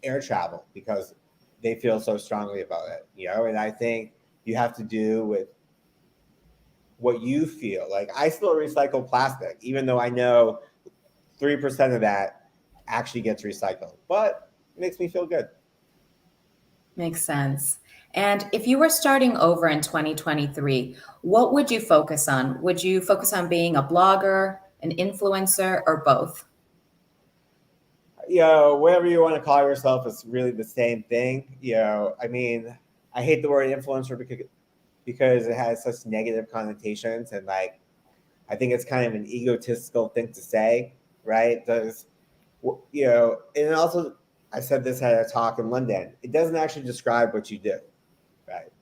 air travel because they feel so strongly about it, you know, and I think you have to do with what you feel. Like, I still recycle plastic, even though I know 3% of that actually gets recycled, but it makes me feel good. Makes sense. And if you were starting over in 2023, what would you focus on? Would you focus on being a blogger, an influencer, or both? You know, whatever you want to call yourself is really the same thing. You know, I mean, I hate the word influencer because it has such negative connotations, and like, I think it's kind of an egotistical thing to say, right? Does, you know, and also, I said this at a talk in London, it doesn't actually describe what you do, right?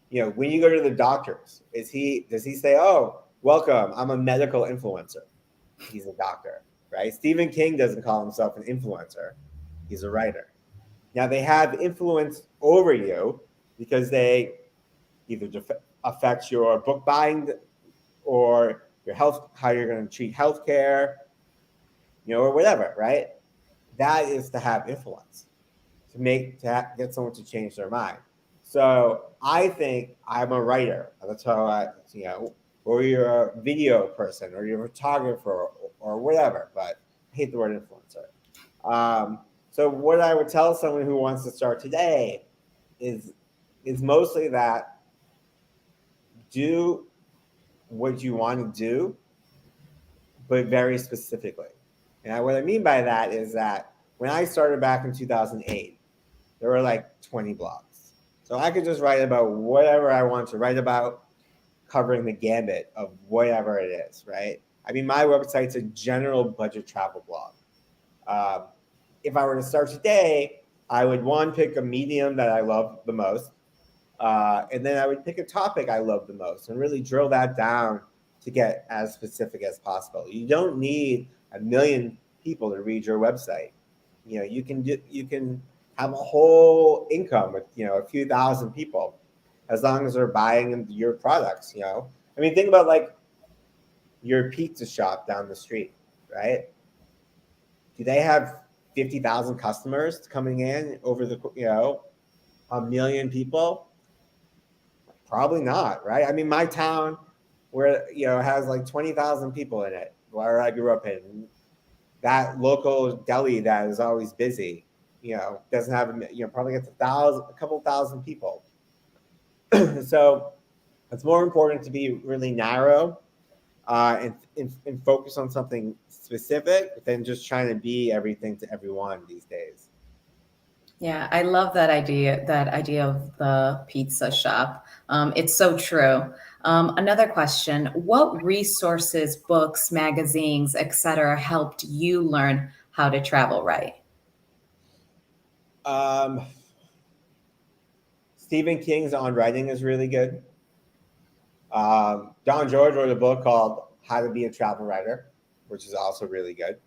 You know, when you go to the doctors, does he say, oh, welcome, I'm a medical influencer? He's a doctor, right? Stephen King doesn't call himself an influencer. He's a writer. Now, they have influence over you because they either affect your book buying or your health, how you're going to treat healthcare, you know, or whatever, right? That is to have influence, to get someone to change their mind. So I think I'm a writer. That's how you know, or you're a video person, or you're a photographer, or whatever. But I hate the word influencer. So what I would tell someone who wants to start today is mostly that do what you want to do, but very specifically. And what I mean by that is that when I started back in 2008, there were like 20 blogs. So I could just write about whatever I want to write about, covering the gambit of whatever it is, right? I mean, my website's a general budget travel blog. If I were to start today, I would, one, pick a medium that I love the most. And then I would pick a topic I love the most and really drill that down to get as specific as possible. You don't need 1 million people to read your website. You know, you can have a whole income with, you know, a few thousand people, as long as they're buying your products. You know, I mean, think about like your pizza shop down the street, right? Do they have 50,000 customers coming in over the, you know, 1 million people? Probably not, right? I mean, my town, where, you know, has like 20,000 people in it, where I grew up in, that local deli that is always busy, you know, doesn't have, you know, probably gets a couple thousand people. So it's more important to be really narrow and focus on something specific than just trying to be everything to everyone these days. Yeah, I love that idea of the pizza shop. It's so true. Another question, what resources, books, magazines, etc., helped you learn how to travel right? Stephen King's On Writing is really good. Don George wrote a book called How to Be a Travel Writer, which is also really good.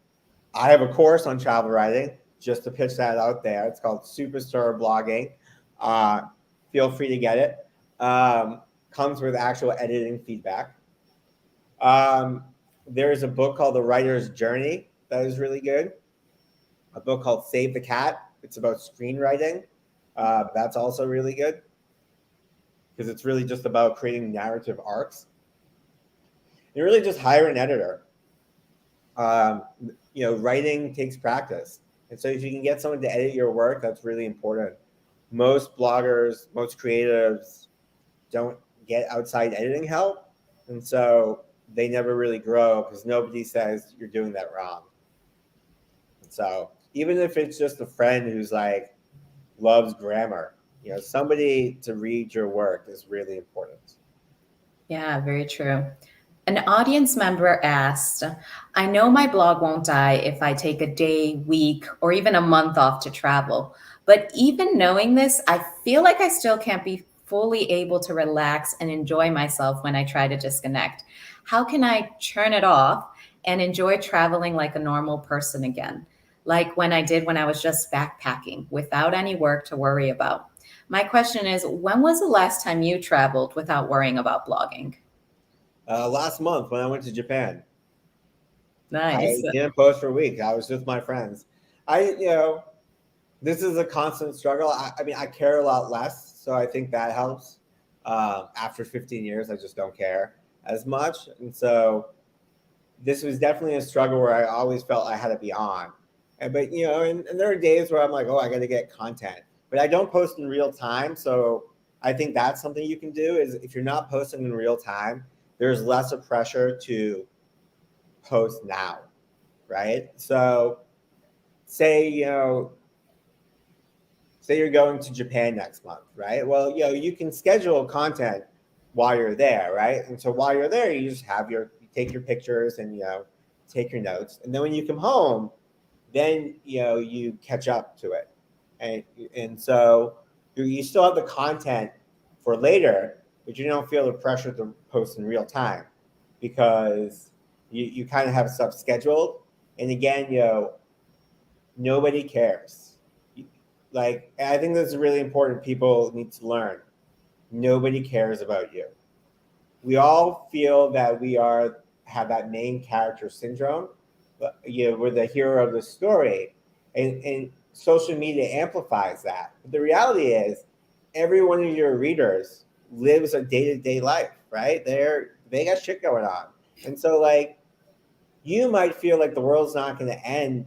I have a course on travel writing, just to pitch that out there. It's called Superstar Blogging. Feel free to get it. Comes with actual editing feedback. There is a book called The Writer's Journey that is really good. A book called Save the Cat. It's about screenwriting. That's also really good, because it's really just about creating narrative arcs. You really just hire an editor. You know, writing takes practice. And so if you can get someone to edit your work, that's really important. Most bloggers, most creatives don't get outside editing help. And so they never really grow, because nobody says you're doing that wrong. So even if it's just a friend who's like loves grammar, you know, somebody to read your work is really important. Yeah, very true. An audience member asked, I know my blog won't die if I take a day, week, or even a month off to travel. But even knowing this, I feel like I still can't be fully able to relax and enjoy myself when I try to disconnect. How can I turn it off and enjoy traveling like a normal person again? Like when I did when I was just backpacking without any work to worry about. My question is, when was the last time you traveled without worrying about blogging? Last month when I went to Japan. Nice. I didn't post for a week. I was with my friends. This is a constant struggle. I mean, I care a lot less, so I think that helps. After 15 years, I just don't care as much. And so this was definitely a struggle where I always felt I had to be on. And there are days where I'm like, oh, I got to get content. But I don't post in real time. So I think that's something you can do is if you're not posting in real time, there's less of pressure to post now, right? So say you're going to Japan next month, right? Well, you can schedule content while you're there, right? And so while you're there, you just you take your pictures and, take your notes. And then when you come home, then, you catch up to it. And so you still have the content for later, but you don't feel the pressure to post in real time because you kind of have stuff scheduled. And again, nobody cares. Like, I think this is really important. People need to learn. Nobody cares about you. We all feel that we have that main character syndrome. But, we're the hero of the story, and social media amplifies that. But the reality is, every one of your readers lives a day-to-day life, right? They got shit going on, and so like, you might feel like the world's not going to end,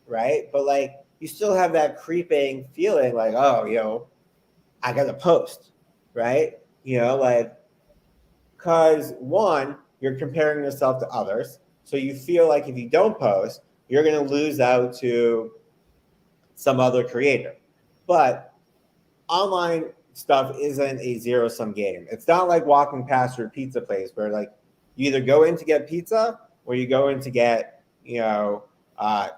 right? But like, you still have that creeping feeling like, oh, I got to post, right? Because one, you're comparing yourself to others. So you feel like if you don't post, you're going to lose out to some other creator. But online stuff isn't a zero-sum game. It's not like walking past your pizza place where like you either go in to get pizza or you go in to get,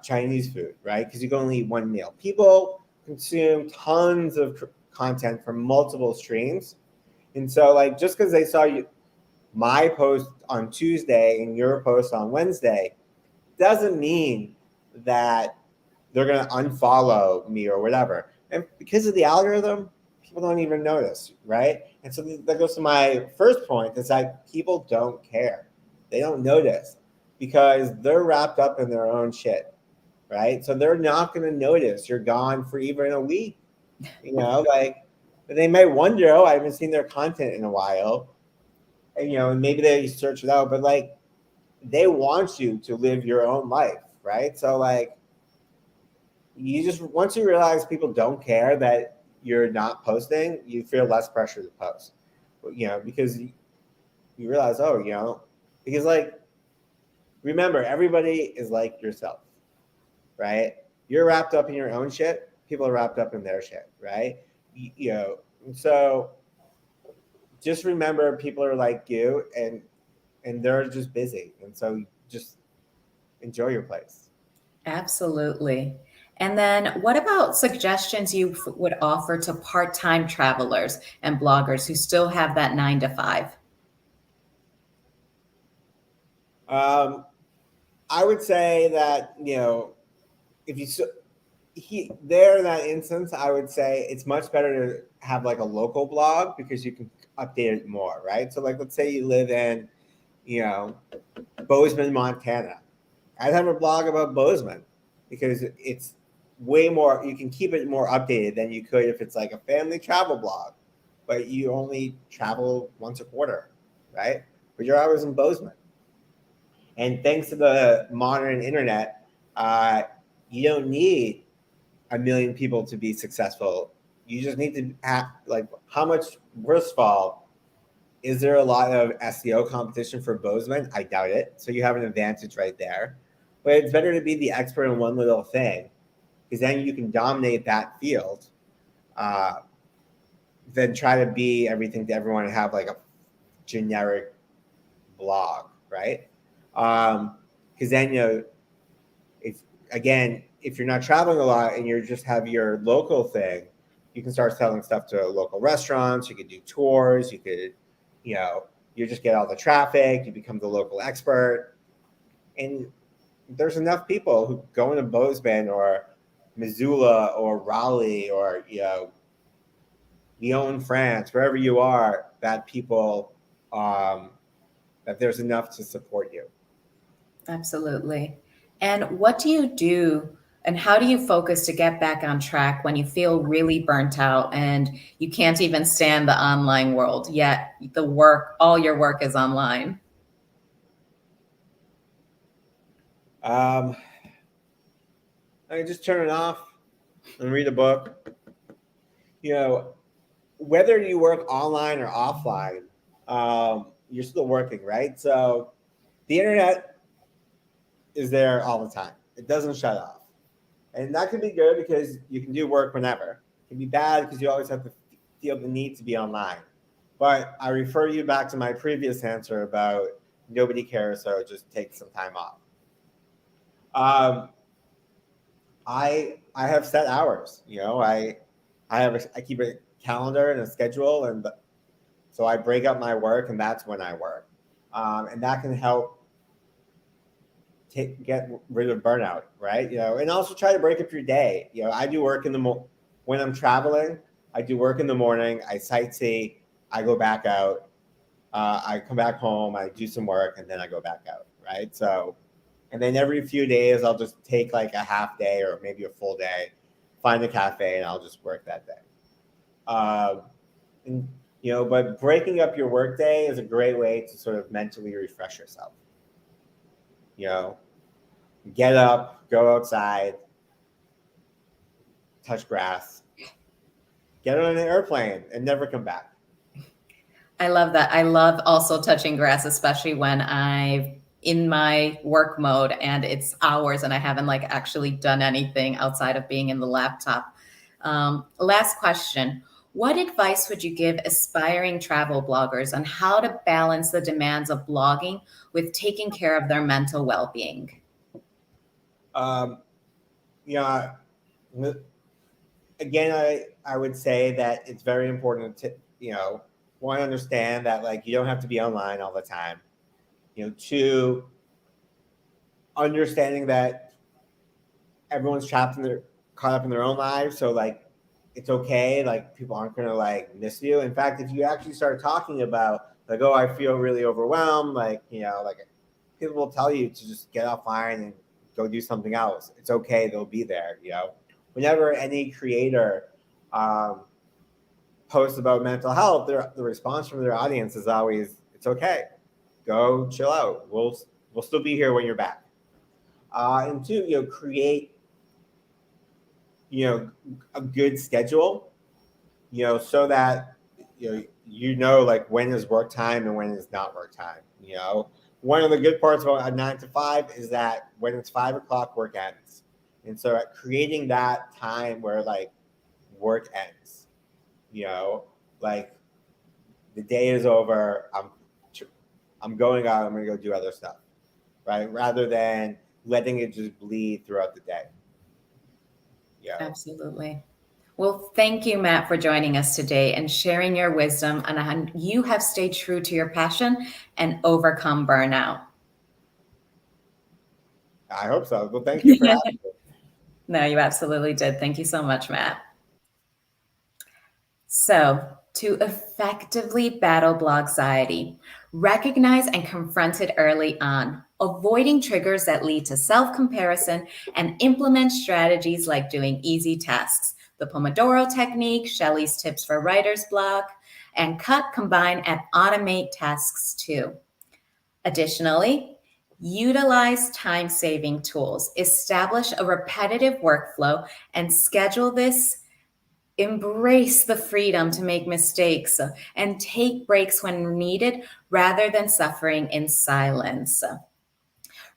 Chinese food, right? Because you can only eat one meal. People consume tons of content from multiple streams. And so like, just because they saw my post on Tuesday and your post on Wednesday doesn't mean that they're going to unfollow me or whatever. And because of the algorithm, people don't even notice, right? And so that goes to my first point, is that people don't care. They don't notice because they're wrapped up in their own shit, right? So they're not going to notice you're gone for even a week, like they might wonder, oh, I haven't seen their content in a while. And, and maybe they search it out, but like they want you to live your own life, right? So like once you realize people don't care that you're not posting, you feel less pressure to post, because you realize, because like, remember, everybody is like yourself, right? You're wrapped up in your own shit. People are wrapped up in their shit, right? So just remember people are like you and they're just busy. And so just enjoy your place. Absolutely. And then what about suggestions you would offer to part-time travelers and bloggers who still have that 9 to 5? I would say that, if in that instance, I would say it's much better to have like a local blog because you can update it more, right? So like, let's say you live in, Bozeman, Montana. I'd have a blog about Bozeman because it's way more, you can keep it more updated than you could if it's like a family travel blog, but you only travel once a quarter, right? But you're always in Bozeman. And thanks to the modern internet, you don't need 1 million people to be successful. You just need to have, like, how much, worst of all, is there a lot of SEO competition for Bozeman? I doubt it. So you have an advantage right there. But it's better to be the expert in one little thing because then you can dominate that field than try to be everything to everyone and have like a generic blog, right? Because then, if you're not traveling a lot and you just have your local thing, you can start selling stuff to local restaurants. You could do tours. You could, you just get all the traffic. You become the local expert. And there's enough people who go into Bozeman or Missoula or Raleigh or, Lyon, France, wherever you are, that people, that there's enough to support you. Absolutely. And what do you do and how do you focus to get back on track when you feel really burnt out and you can't even stand the online world, yet all your work is online? I just turn it off and read a book. You know, whether you work online or offline, you're still working, right? So the internet is there all the time. It doesn't shut off. And that can be good because you can do work whenever. It can be bad because you always have to feel the need to be online. But I refer you back to my previous answer about nobody cares, so just take some time off. I have set hours. You know, I keep a calendar and a schedule, and so I break up my work, and that's when I work, and that can help get rid of burnout, right? You know, and also try to break up your day. You know, I do work when I'm traveling. I do work in the morning. I sightsee. I go back out. I come back home. I do some work, and then I go back out, right? So. And then every few days, I'll just take like a half day or maybe a full day, find a cafe, and I'll just work that day. And, you know, but breaking up your work day is a great way to sort of mentally refresh yourself. You know, get up, go outside, touch grass, get on an airplane, and never come back. I love that. I love also touching grass, especially when I'm in my work mode and it's hours and I haven't like actually done anything outside of being in the laptop. Last question. What advice would you give aspiring travel bloggers on how to balance the demands of blogging with taking care of their mental well-being? Yeah, again, I would say that it's very important to, you know, one, understand that like you don't have to be online all the time. You know, two, understanding that everyone's caught up in their own lives. So like, it's okay. Like people aren't going to like miss you. In fact, if you actually start talking about like, oh, I feel really overwhelmed. Like, you know, like people will tell you to just get offline and go do something else. It's okay. They'll be there. You know, whenever any creator posts about mental health, the response from their audience is always, it's okay. Go chill out. We'll still be here when you're back. And two, you know, create, you know, a good schedule, you know, so that, you know, like when is work time and when is not work time. You know, one of the good parts about a 9 to 5 is that when it's 5 o'clock, work ends. And so creating that time where like work ends, you know, like the day is over, I'm going out, I'm going to go do other stuff, right? Rather than letting it just bleed throughout the day. Yeah. Absolutely. Well, thank you, Matt, for joining us today and sharing your wisdom on how you have stayed true to your passion and overcome burnout. I hope so. Well, thank you for having me. No, you absolutely did. Thank you so much, Matt. So, to effectively battle blogxiety, recognize and confront it early on, avoiding triggers that lead to self-comparison, and implement strategies like doing easy tasks, the Pomodoro technique, Shelley's tips for writer's block, and cut, combine, and automate tasks too. Additionally, utilize time-saving tools, establish a repetitive workflow, and schedule this. Embrace the freedom to make mistakes and take breaks when needed rather than suffering in silence.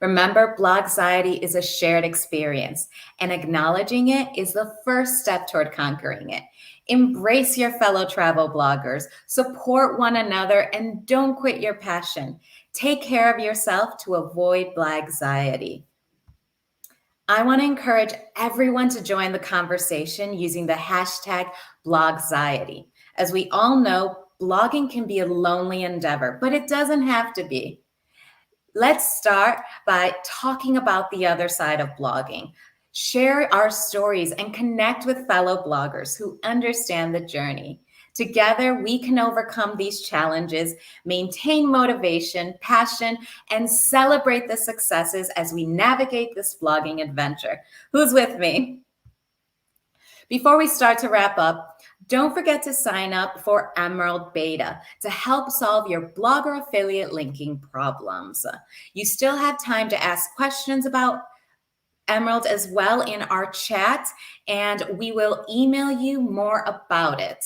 Remember, blogxiety is a shared experience, and acknowledging it is the first step toward conquering it. Embrace your fellow travel bloggers, support one another, and don't quit your passion. Take care of yourself to avoid blogxiety. I want to encourage everyone to join the conversation using the hashtag blogxiety. As we all know, blogging can be a lonely endeavor, but it doesn't have to be. Let's start by talking about the other side of blogging. Share our stories and connect with fellow bloggers who understand the journey. Together, we can overcome these challenges, maintain motivation, passion, and celebrate the successes as we navigate this blogging adventure. Who's with me? Before we start to wrap up, don't forget to sign up for Emerald Beta to help solve your blogger affiliate linking problems. You still have time to ask questions about Emerald as well in our chat, and we will email you more about it.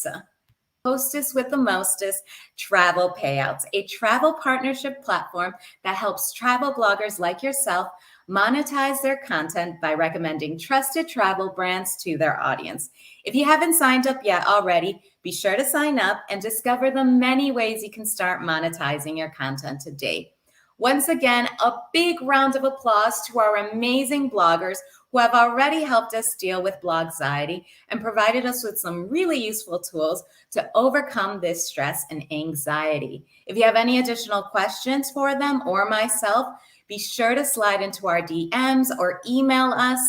Hostess with the mostest, Travelpayouts, a travel partnership platform that helps travel bloggers like yourself monetize their content by recommending trusted travel brands to their audience. If you haven't signed up yet already, be sure to sign up and discover the many ways you can start monetizing your content today. Once again, a big round of applause to our amazing bloggers who have already helped us deal with Blogxiety and provided us with some really useful tools to overcome this stress and anxiety. If you have any additional questions for them or myself, be sure to slide into our DMs or email us.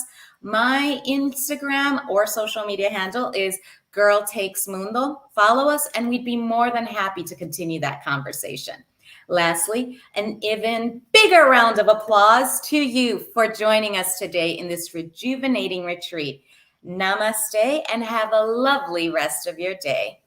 My Instagram or social media handle is GirlTakesMundo. Follow us and we'd be more than happy to continue that conversation. Lastly, an even bigger round of applause to you for joining us today in this rejuvenating retreat. Namaste and have a lovely rest of your day.